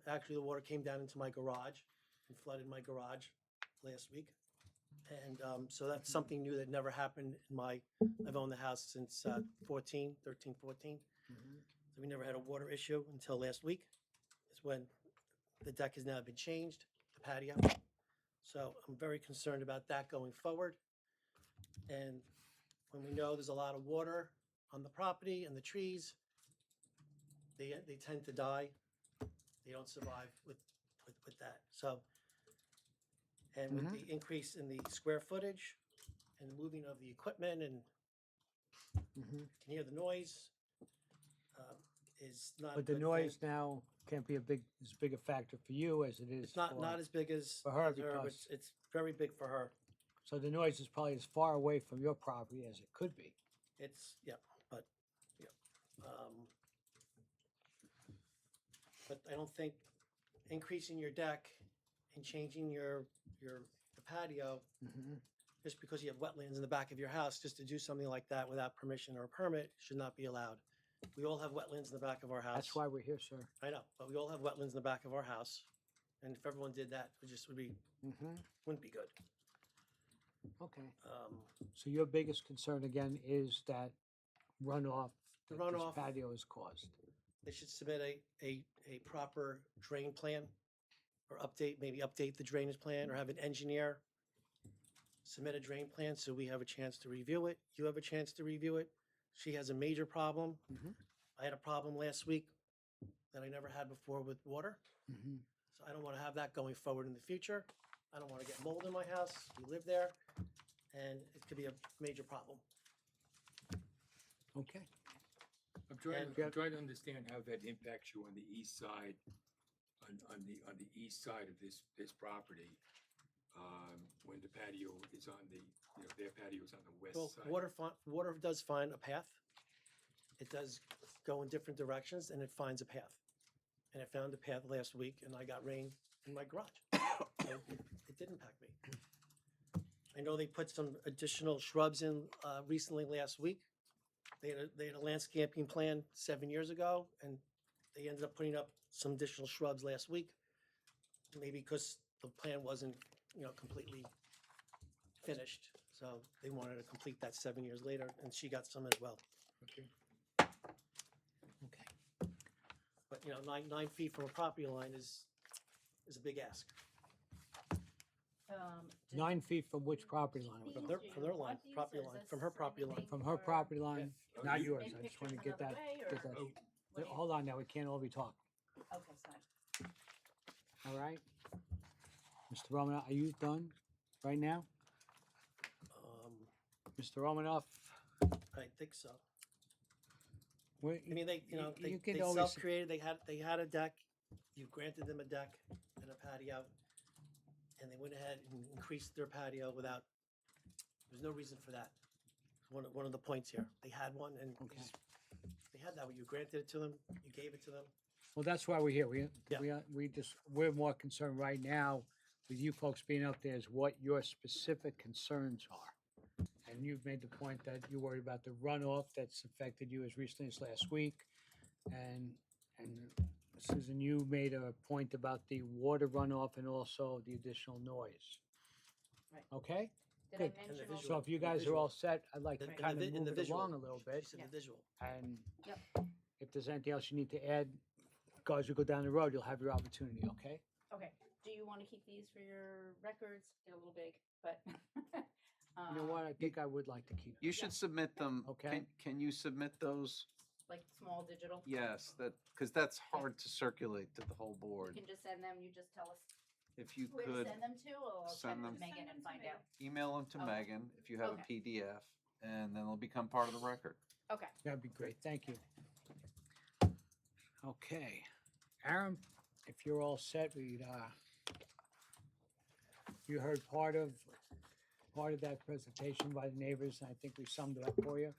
Actually, the water came down into my garage and flooded my garage last week. And so that's something new that never happened in I've owned the house since 13, 14. Mm-hmm. So we never had a water issue until last week. Is when the deck has now been changed, the patio. So I'm very concerned about that going forward. And when we know there's a lot of water on the property and the trees, they tend to die. They don't survive with that. So, and with the increase in the square footage and the moving of the equipment, and Mm-hmm. you can hear the noise, is not. a But the good noise thing. now can't be as big a factor for you as it is It's not for as big as for her as but because- it's very big for her. So the noise is probably as far away from your property as it could be. It's but I don't think increasing your deck and changing the patio Mm-hmm. just because you have wetlands in the back of your house, just to do something like that without permission or a permit should not be allowed. We all have wetlands in the back of our house. That's why we're here, sir. I know, but we all have wetlands in the back of our house, and if everyone did that, it just Mm-hmm. wouldn't be good. Okay. So your biggest concern again is that runoff The that this runoff. patio has caused. They should submit a proper drain plan, or maybe update the drainage plan, or have an engineer submit a drain plan so we have a chance to review it. You have a chance to review it. She has a major problem. Mhm. I had a problem last week that I never had before with water. Mm-hmm. So I don't want to have that going forward in the future. I don't want to get mold in my house. We live there, and it could be a major problem. Okay. I'm trying, And- I'm trying to understand how that impacts you on the east side, on the east side of this property. When the patio is on their patio is on the west Well, side. water does find a path. It does go in different directions, and it finds a path. And it found a path last week, and I got rain in my garage. So it did impact me. I know they put some additional shrubs in recently last week. They had a landscaping plan 7 years ago, and they ended up putting up some additional shrubs last week. Maybe because the plan wasn't, completely finished. So they wanted to complete that 7 years later, and she got some as well. Okay. Okay. But, 9 feet from a property line is a big ask. 9 feet from which property line? From their line, property line, from her property line. From her property line, Yeah. not Oh, you- yours. Take I just want to pictures get that. another way, or- Get that. Oh, What do you- Hold on now, we can't all be talking. Okay, sorry. All right? Mr. Romanoff, are you done right now? Mr. Romanoff? I think so. where- I mean, they, you know, you they could always- self-created, they had a deck, you granted them a deck and a patio, and they went ahead and increased their patio without, there's no reason for that. One of the points here, they had one and Okay. they had that, you granted it to them, you gave it to them. Well, that's why we're here. Yeah. We're more concerned right now with you folks being up there is what your specific concerns are. And you've made the point that you worried about the runoff that's affected you as recently as last week. And Susan, you made a point about the water runoff and also the additional noise. Right. Okay? Did I Good. mention visual. also? So if you And the guys are visual. all set, I'd like to And kind the of vi- and move the it along a visual. little She bit. said Yeah. the visual. And Yep. if there's anything else you need to add, guys, you go down the road, you'll have your opportunity, okay? Okay, do you want to keep these for your records? They're a little big, but. You know what? I think I would like to keep. You should submit them. Okay. Can you submit those? Like small digital? Yes, because that's hard to circulate to the whole You board. can just send them, you just tell us If you where to could send them to, or I'll check send with them- Megan and find out. email them to Okay. Megan if you have a Okay. PDF, and then they'll become part of the record. Okay. That'd be great, thank you. Okay, Aaron, if you're all set, you heard part of that presentation by the neighbors, and I think we summed it up for you.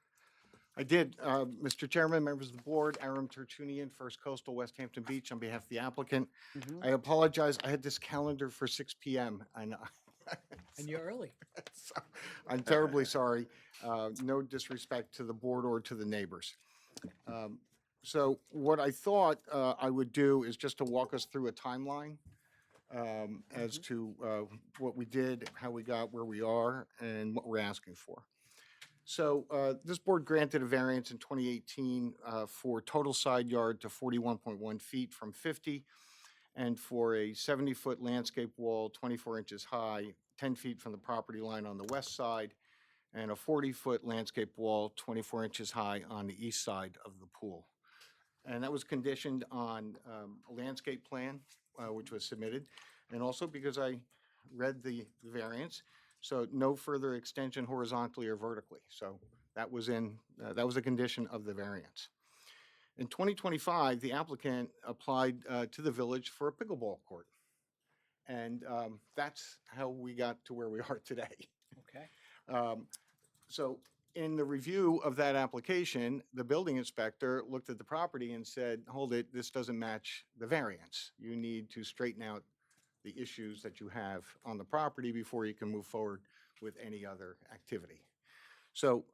I did, Mr. Chairman, members of the board, Aram Tertunian, First Coastal West Hampton Beach, on behalf of the applicant. I apologize, I had this calendar for 6 PM, and And you're early. so I'm terribly sorry. No disrespect to the board or to the neighbors. So what I thought I would do is just to walk us through a timeline as to what we did, how we got where we are, and what we're asking for. So this board granted a variance in 2018 for total side yard to 41.1 feet from 50, and for a 70-foot landscape wall, 24 inches high, 10 feet from the property line on the west side, and a 40-foot landscape wall, 24 inches high on the east side of the pool. And that was conditioned on a landscape plan, which was submitted, and also because I read the variance, so no further extension horizontally or vertically. So that was that was a condition of the variance. In 2025, the applicant applied to the village for a pickleball court. And that's how we got to where we are today. Okay. So in the review of that application, the building inspector looked at the property and said, hold it, this doesn't match the variance. You need to straighten out the issues that you have on the property before you can move forward with any other activity. So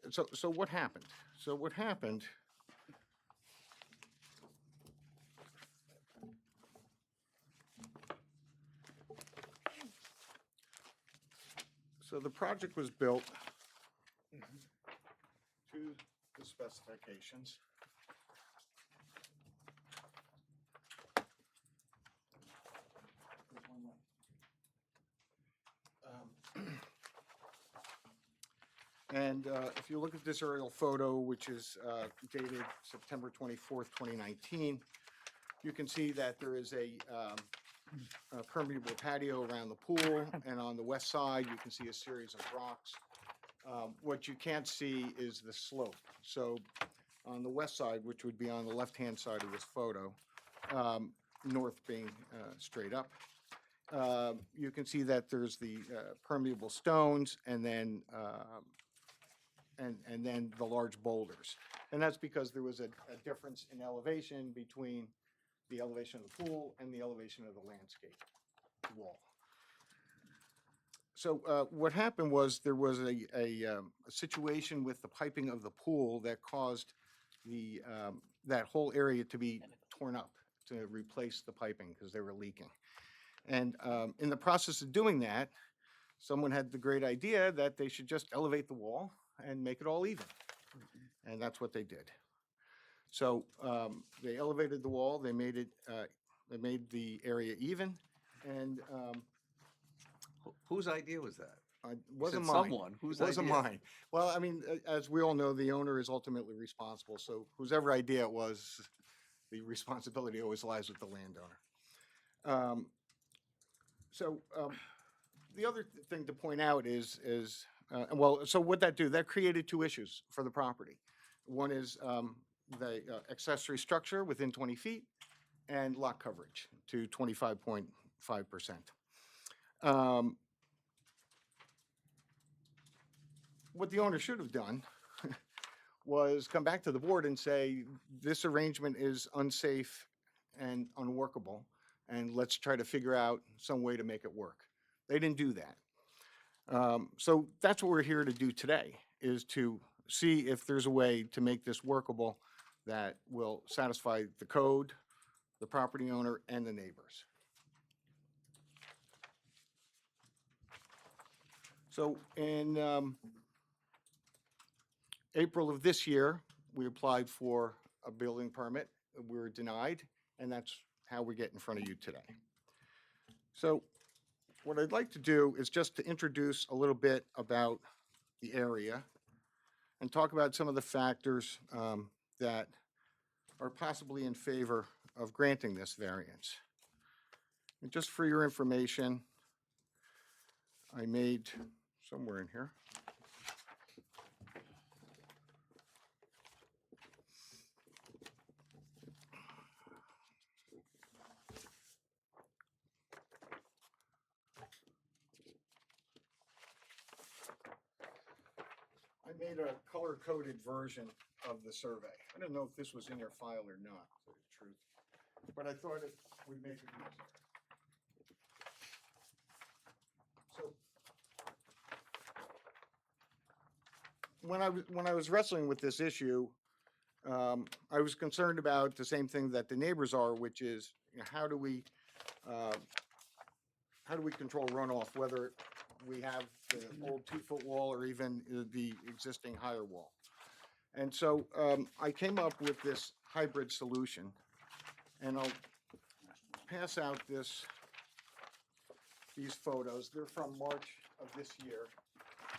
so what happened? So what happened So the project was built to the specifications. And if you look at this aerial photo, which is dated September 24th, 2019, you can see that there is a permeable patio around the pool, and on the west side, you can see a series of rocks. What you can't see is the slope. So on the west side, which would be on the left-hand side of this photo, north being straight up, you can see that there's the permeable stones and then the large boulders. And that's because there was a difference in elevation between the elevation of the pool and the elevation of the landscape wall. So what happened was there was a situation with the piping of the pool that caused that whole area to be torn up to replace the piping because they were leaking. And in the process of doing that, someone had the great idea that they should just elevate the wall and make it all even. And that's what they did. So they elevated the wall, they made the area even, and Whose idea was that? it You wasn't said mine. someone. Whose It wasn't idea? mine. Well, I mean, as we all know, the owner is ultimately responsible. So whosever idea it was, the responsibility always lies with the landowner. Um, the other thing to point out is, well, so what that do, that created two issues for the property. One is the accessory structure within 20 feet and lot coverage to 25.5%. What the owner should have done was come back to the board and say, this arrangement is unsafe and unworkable, and let's try to figure out some way to make it work. They didn't do that. So that's what we're here to do today, is to see if there's a way to make this workable that will satisfy the code, the property owner, and the neighbors. So in April of this year, we applied for a building permit. We were denied, and that's how we get in front of you today. So what I'd like to do is just to introduce a little bit about the area and talk about some of the factors that are possibly in favor of granting this variance. And just for your information, I made somewhere in here. I made a color-coded version of the survey. I don't know if this was in your file or not, to tell you the truth, but I thought it would make it easier. So when I was wrestling with this issue, I was concerned about the same thing that the neighbors are, which is, you know, how do we control runoff, whether we have the old 2-foot wall or even the existing higher wall. And so I came up with this hybrid solution, and I'll pass out these photos. They're from March of this year,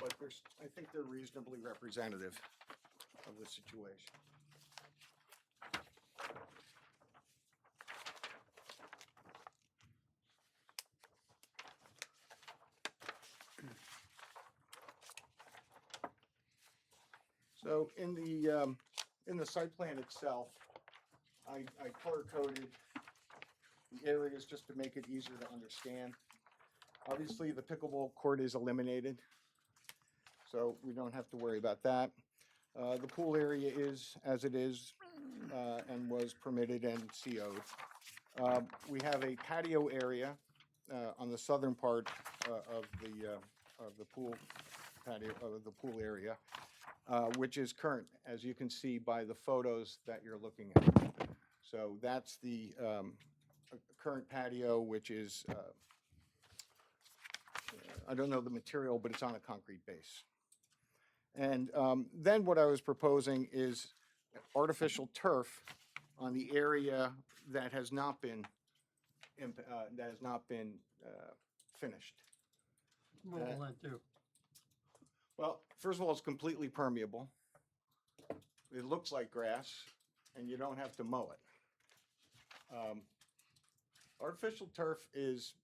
but I think they're reasonably representative of the situation. So in the site plan itself, I color-coded the areas just to make it easier to understand. Obviously, the pickleball court is eliminated, so we don't have to worry about that. The pool area is as it is and was permitted and CO'd. We have a patio area on the southern part of the pool patio, of the pool area, which is current, as you can see by the photos that you're looking at. So that's the current patio, which is, I don't know the material, but it's on a concrete base. And then what I was proposing is artificial turf on the area that has not been finished. What will that do? Well, first of all, it's completely permeable. It looks like grass, and you don't have to mow it. Artificial turf is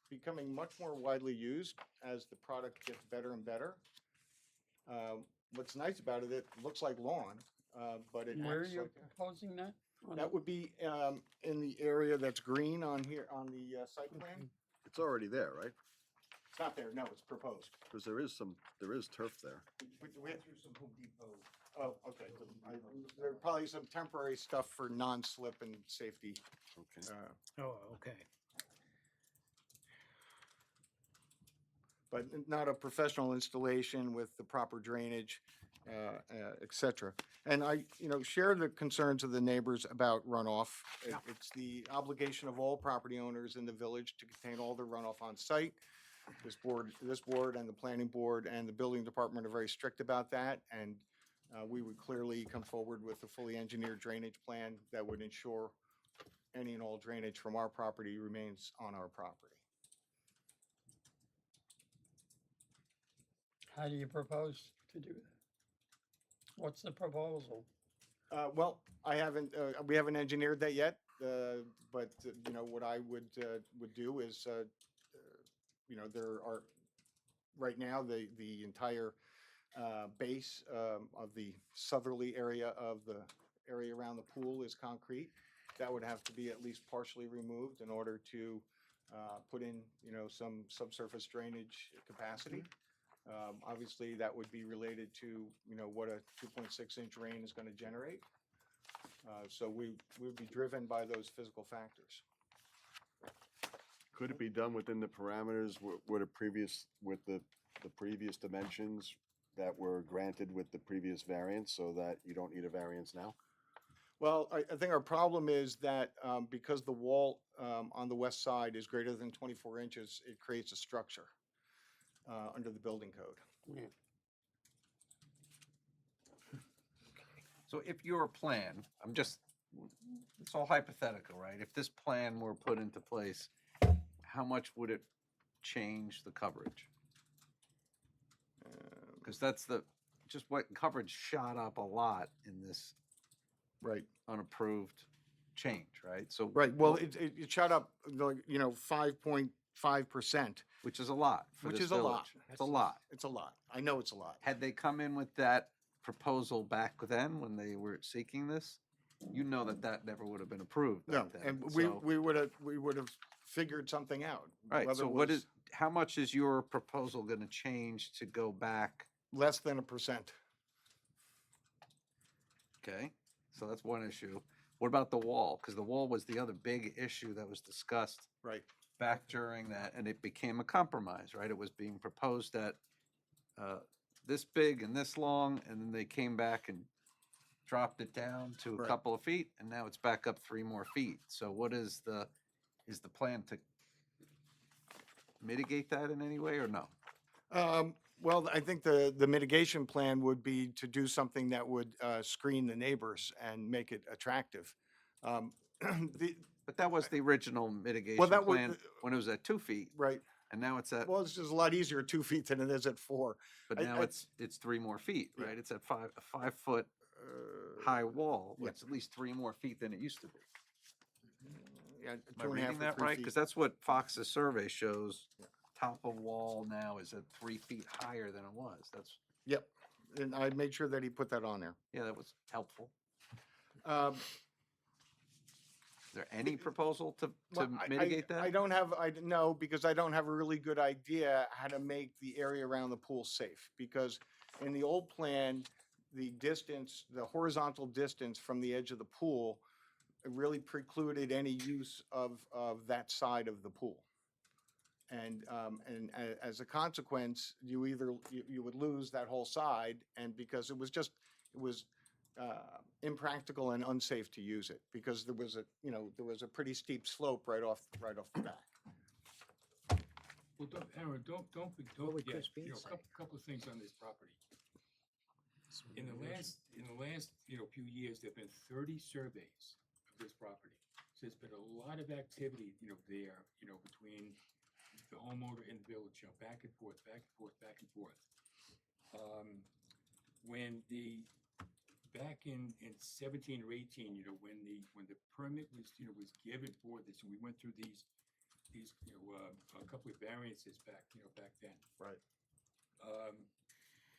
becoming much more widely used as the product gets better and better. What's nice about it, it looks like lawn, but it Where are acts you like proposing that? that would be in the area that's green on here on the site plan. It's already there, right? It's not there. No, it's proposed. Because there is turf there. We went through some Home Depot. Oh, okay. There are probably some temporary stuff for non-slip and safety. Okay. Oh, okay. But not a professional installation with the proper drainage, et cetera. And I, share the concerns of the neighbors about runoff. It's the obligation of all property owners in the village to contain all their runoff on site. This board and the planning board and the building department are very strict about that. And we would clearly come forward with a fully engineered drainage plan that would ensure any and all drainage from our property remains on our property. How do you propose to do that? What's the proposal? Well, we haven't engineered that yet. but, you know, what I would do is, you know, there are, right now, the entire base of the southerly area of the area around the pool is concrete. That would have to be at least partially removed in order to put in, you know, some subsurface drainage capacity. Obviously, that would be related to, you know, what a 2.6-inch rain is going to generate. So we would be driven by those physical factors. Could it be done within the parameters with the previous dimensions that were granted with the previous variance, so that you don't need a variance now? Well, I think our problem is that because the wall on the west side is greater than 24 inches, it creates a structure under the building code. So if your plan, it's all hypothetical, right? If this plan were put into place, how much would it change the coverage? Because that's just what coverage shot up a lot in this Right. unapproved change, right? So Right, well, it shot up, like, you know, 5.5%. which is a lot for Which this is a lot. village. It's a lot. It's a lot. I know it's a lot. Had they come in with that proposal back then when they were seeking this, you know that never would have been approved No, back then. and So- we would have figured something out. Right, whether so it was how much is your proposal gonna change to go back? less than 1%. Okay, so that's one issue. What about the wall? Because the wall was the other big issue that was discussed Right. back during that, and it became a compromise, right? It was being proposed at this big and this long, and then they came back and dropped it down to a Right. couple of feet, and now it's back up 3 more feet. So what is the plan to mitigate that in any way or no? Well, I think the mitigation plan would be to do something that would screen the neighbors and make it attractive. But that was the original mitigation that was plan when it was at 2 feet, Right. and now it's at, Well, it's just a lot easier at 2 feet than it is at 4. but I- now I- it's 3 more feet, Yeah. right? It's at a 5-foot high wall. yeah. It's at least 3 more feet than it used to be. Yeah, Am I 2.5 reading or that 3 right? feet. Because that's what Fox's survey shows. Top of wall now is at 3 feet higher than it was. That's, Yep, and I made sure that he put that on there. yeah, that was helpful. Um, Is there any proposal to Well, mitigate that? I don't have, no, because I don't have a really good idea how to make the area around the pool safe. Because in the old plan, the distance, the horizontal distance from the edge of the pool really precluded any use of that side of the pool. And as a consequence, you would lose that whole side, and because it was impractical and unsafe to use it, because there was a pretty steep slope right off the back. Well, Aaron, don't would forget, Chris Bean you know, say? couple of things on this property. In the last, few years, there've been 30 surveys of this property. So there's been a lot of activity, there, between the homeowner and the village, back and forth, back and forth, back and forth. Back in 17 or 18, when the permit was given for this, and we went through these a couple of variances back then. Right.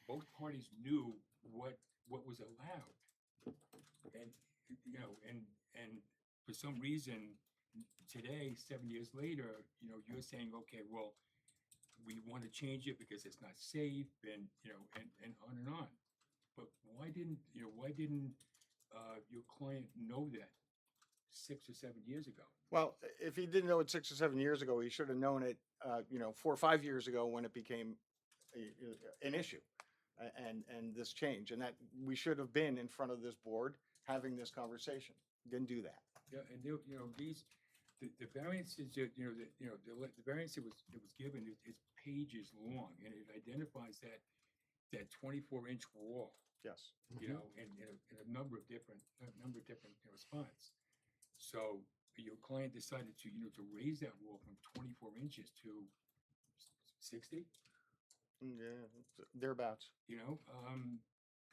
Both parties knew what was allowed. And, and for some reason, today, 7 years later, you're saying, okay, well, we want to change it because it's not safe, and, and on and on. But why didn't your client know that 6 or 7 years ago? Well, if he didn't know it 6 or 7 years ago, he should have known it, 4 or 5 years ago when it became an issue, and this change, and that we should have been in front of this board having this conversation. Didn't do that. Yeah, and the variances, the variance that was given is pages long, and it identifies that 24-inch wall. Yes. In a number of different spots. So your client decided to raise that wall from 24 inches to 60. Yeah, thereabouts.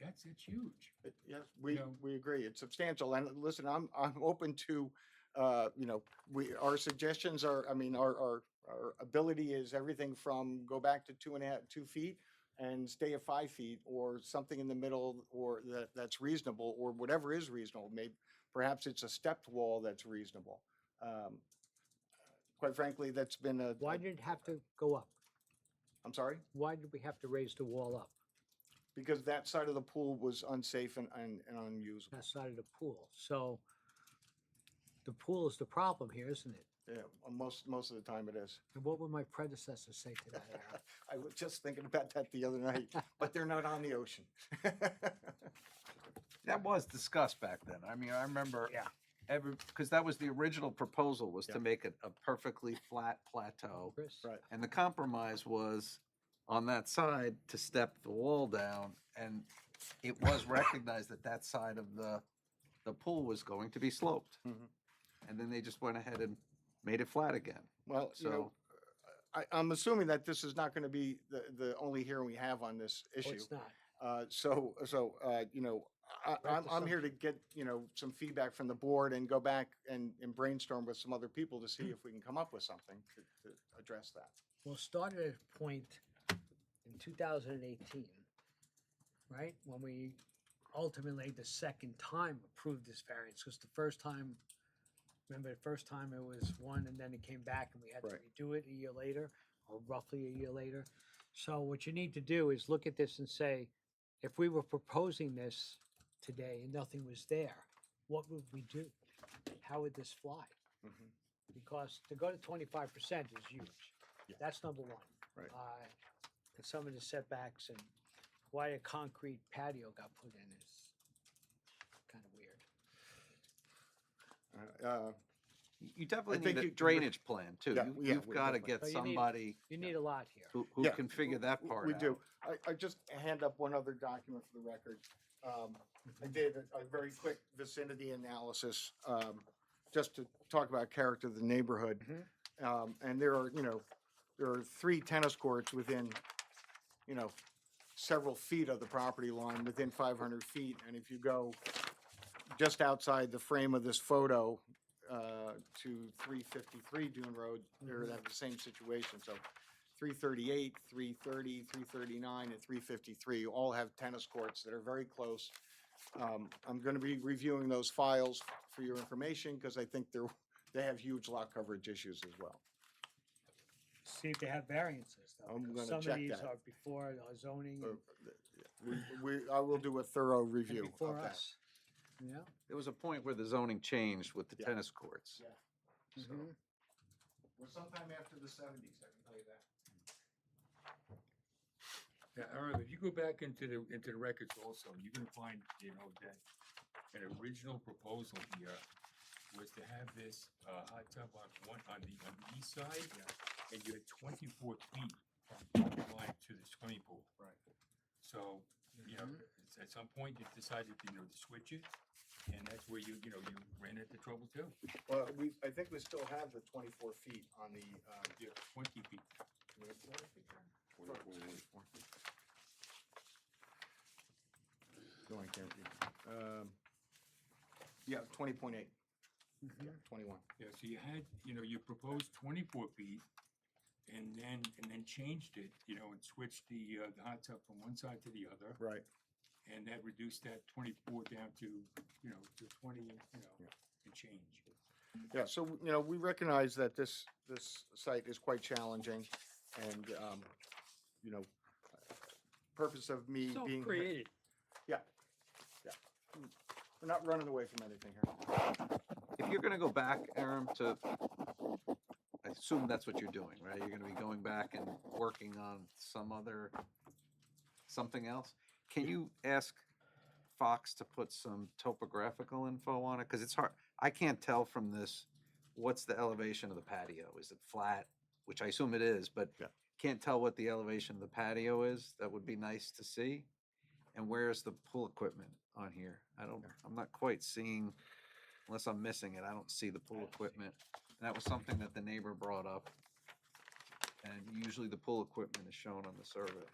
That's huge. Yes, we agree. It's substantial. And listen, I'm open to you know, our suggestions are, I mean, our ability is everything from go back to 2 feet and stay at 5 feet, or something in the middle, or that's reasonable, or whatever is reasonable. Maybe, perhaps it's a stepped wall that's reasonable. Quite frankly, that's been Why did it have to go up? I'm sorry? Why did we have to raise the wall up? Because that side of the pool was unsafe and unusable. That side of the pool. So the pool is the problem here, isn't it? Yeah, most of the time it is. And what would my predecessor say to that, Aaron? I was just thinking about that the other night, but they're not on the ocean. That was discussed back then. I mean, I remember Yeah. because that was the original proposal, was Yeah. to make it a perfectly flat plateau. Chris? Right. And the compromise was on that side to step the wall down, and it was recognized that that side of the pool was going to be sloped. Mhm. And then they just went ahead and made it flat again. Well, you know, I'm assuming that this is not going to be the only hearing we have on this Oh, issue. it's not. You know, Right, I'm here to get, you know, some feedback from the board and go back and brainstorm with some other people to see if we can come up with something to address that. Well, it started at a point in 2018, right? When we ultimately, the second time, approved this variance, because the first time, remember the first time it was one, and then it came back and we had to Right. redo it a year later, or roughly a year later. So what you need to do is look at this and say, if we were proposing this today and nothing was there, what would we do? How would this fly? Mhm. Because to go to 25% is huge. Yeah. That's number one. Right. And some of the setbacks and why a concrete patio got put in is kind of weird. You definitely think need a you can drainage plan too. Yeah, yeah, You've we got to definitely- get Oh, you need- somebody You need a lot here. who Yeah, can figure that part We out. do. I just hand up one other document for the record. I did a very quick vicinity analysis, just to talk about character of the neighborhood. And there are, you know, there are 3 tennis courts within, you know, several feet of the property line, within 500 feet. And if you go just outside the frame of this photo, to 353 Dune Road, they're have the same situation. So 338, 330, 339, and 353 all have tennis courts that are very close. I'm going to be reviewing those files for your information because I think they have huge lot coverage issues as well. See if they have variances though. I'm 'cause gonna some check of these that. are before zoning and I will do a thorough review before of that. us. Yeah. There was a point where the zoning changed with the Yeah. tennis courts. Yeah. Mhm. Well, sometime after the 70s, I can tell you that. Yeah, Aaron, if you go back into the records also, you're gonna find, you know, that an original proposal here was to have this, hot tub on the east side. And you had 24 feet from property line to the swimming pool. Right. So, you know, at some point you decided, you know, to switch it, and that's where you ran into trouble too. Well, I think we still have the 24 feet on the, You have 20 feet. no, I can't read. Yeah, 20.8, Mhm. 21. Yeah, so you had, you know, you proposed 24 feet and then changed it, you know, and switched the hot tub from one side to the other. Right. And that reduced that 24 down to, you know, to 20, you know, Yeah. and change. Yeah, so, you know, we recognize that this site is quite challenging, and, you know, purpose of me So being. creative. Yeah, yeah. We're not running away from anything here. If you're gonna go back, Aaron, I assume that's what you're doing, right? You're gonna be going back and working on something else? Can you ask Fox to put some topographical info on it? Because it's hard, I can't tell from this, what's the elevation of the patio? Is it flat? Which I assume it is, but Yeah. can't tell what the elevation of the patio is. That would be nice to see. And where's the pool equipment on here? I'm not quite seeing, unless I'm missing it, I don't see the pool equipment. And that was something that the neighbor brought up. And usually the pool equipment is shown on the survey.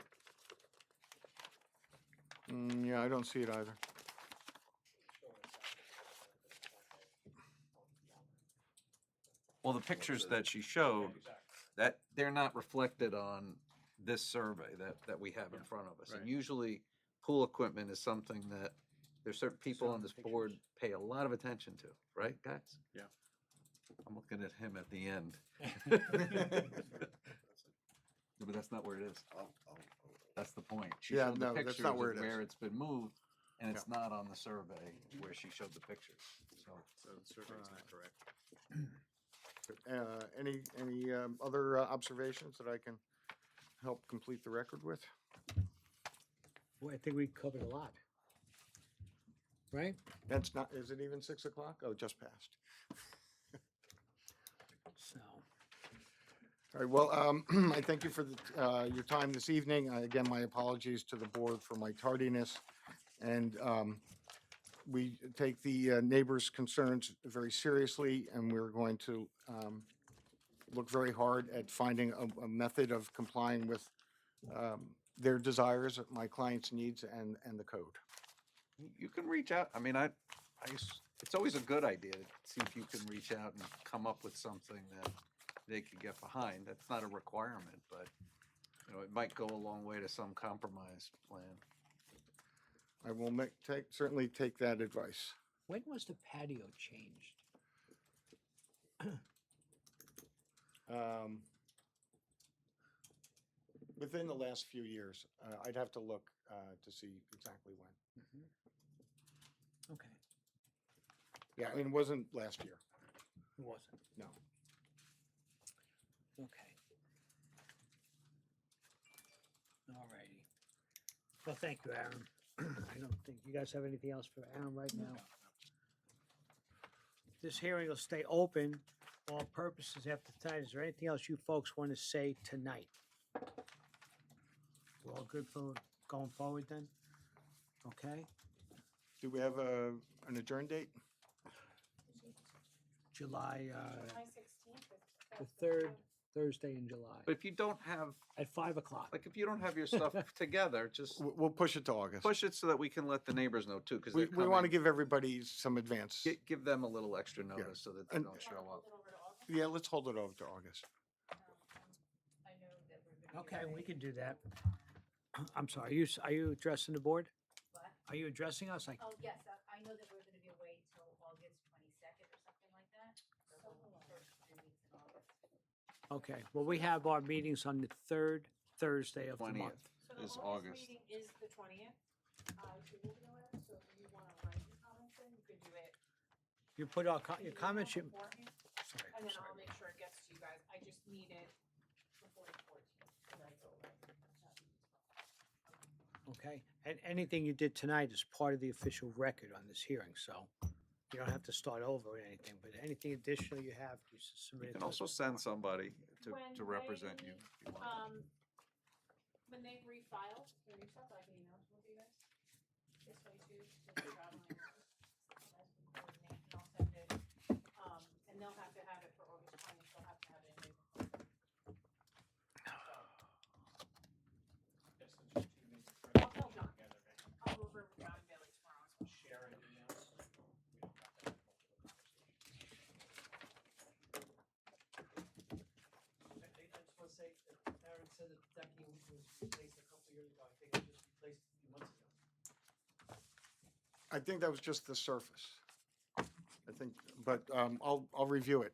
Yeah, I don't see it either. Well, the pictures that she showed, that they're not reflected on this survey that we have in front of us. And usually pool equipment is something that there's certain people on this board pay a lot of attention to, right, guys? Yeah. I'm looking at him at the end. No, but that's not where it is. That's the point. She Yeah, showed the no, that's pictures not of where it is. where it's been moved, and it's not on the survey where she showed the pictures, so. So the survey's not correct. Any other observations that I can help complete the record with? Well, I think we covered a lot. Right? That's not, is it even 6 o'clock? Oh, just passed. So, All right, well, I thank you for your time this evening. Again, my apologies to the board for my tardiness. And we take the neighbors' concerns very seriously, and we're going to look very hard at finding a method of complying with their desires, my client's needs, and the code. You can reach out, I mean, it's always a good idea to see if you can reach out and come up with something that they could get behind. That's not a requirement, but, you know, it might go a long way to some compromise plan. I will certainly take that advice. when was the patio changed? Within the last few years, I'd have to look to see exactly when. Okay, Yeah, I mean, it wasn't last year, it wasn't. no. Okay. All righty. Well, thank you, Aaron. I don't think, you guys have anything else for Aaron right now? This hearing will stay open, all purposes after tonight. Is there anything else you folks want to say tonight? We're all good for going forward then? Okay, Do we have an adjourn date? July, July 16th. the third Thursday in July, But if you don't have, at 5 o'clock. like, if you don't have your stuff together, just We'll push it to August. push it so that we can let the neighbors know too, because We want to give everybody some advance. Give them a little extra notice so that they And- don't show up. Yeah, let's hold it over to August. I know that we're gonna be Okay, we away. can do that. I'm sorry, are you addressing the board? What? Are you addressing us? Like, Oh, yes, I know that we're gonna be away till August 22nd or something like that. So the first 3 weeks in August. okay, well, we have our meetings on the third Thursday of the 20th month. So the is August August. meeting is the 20th. So you'll be aware, so if you want to write your comments in, you could do it. You put your comments, you, beforehand, sorry, And then sorry. I'll make sure it gets to you guys. I just need it before the 14th, so that I go right. Okay, and anything you did tonight is part of the official record on this hearing, so you don't have to start over or anything, but anything additional you have, you submit You it can to also us. send somebody When to represent they, you if you want. When they refile their new stuff, I can email it to you guys. This way too, if you're traveling. You guys can coordinate and I'll send it. And they'll have to have it for August 20th, they'll have to have it in April. I'll tell John. I'll go over with John and Bailey tomorrow. So Share an email. So we don't have to have multiple conversations. I just want to say, Aaron said that decking was replaced a couple years ago. I think it was just replaced a few months ago. I think that was just the surface. I think, but I'll review it.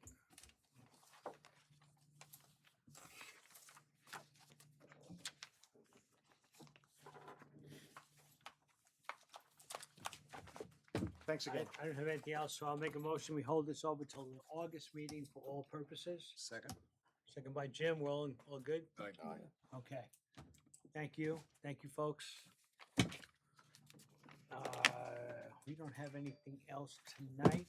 Thanks again. I don't have anything else, so I'll make a motion, we hold this over till the August meeting for all purposes. Second? Second by Jim, we're all good? Aye. Okay. Thank you, folks. We don't have anything else tonight,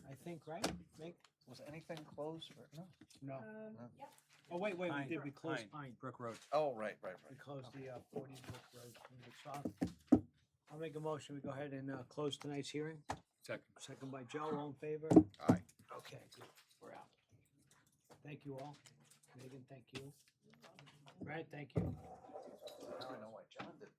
I think, right? Mink? Was anything closed or, no? No. Yeah. Oh, wait, we closed Pine. Brook Road. Oh, right. We closed the 40 Brook Road. I'll make a motion, we go ahead and close tonight's hearing. Second. Second by Joe, all in favor? Aye. Okay, good, we're out. Thank you all. Megan, thank you. Brad, thank you. Now I know why John did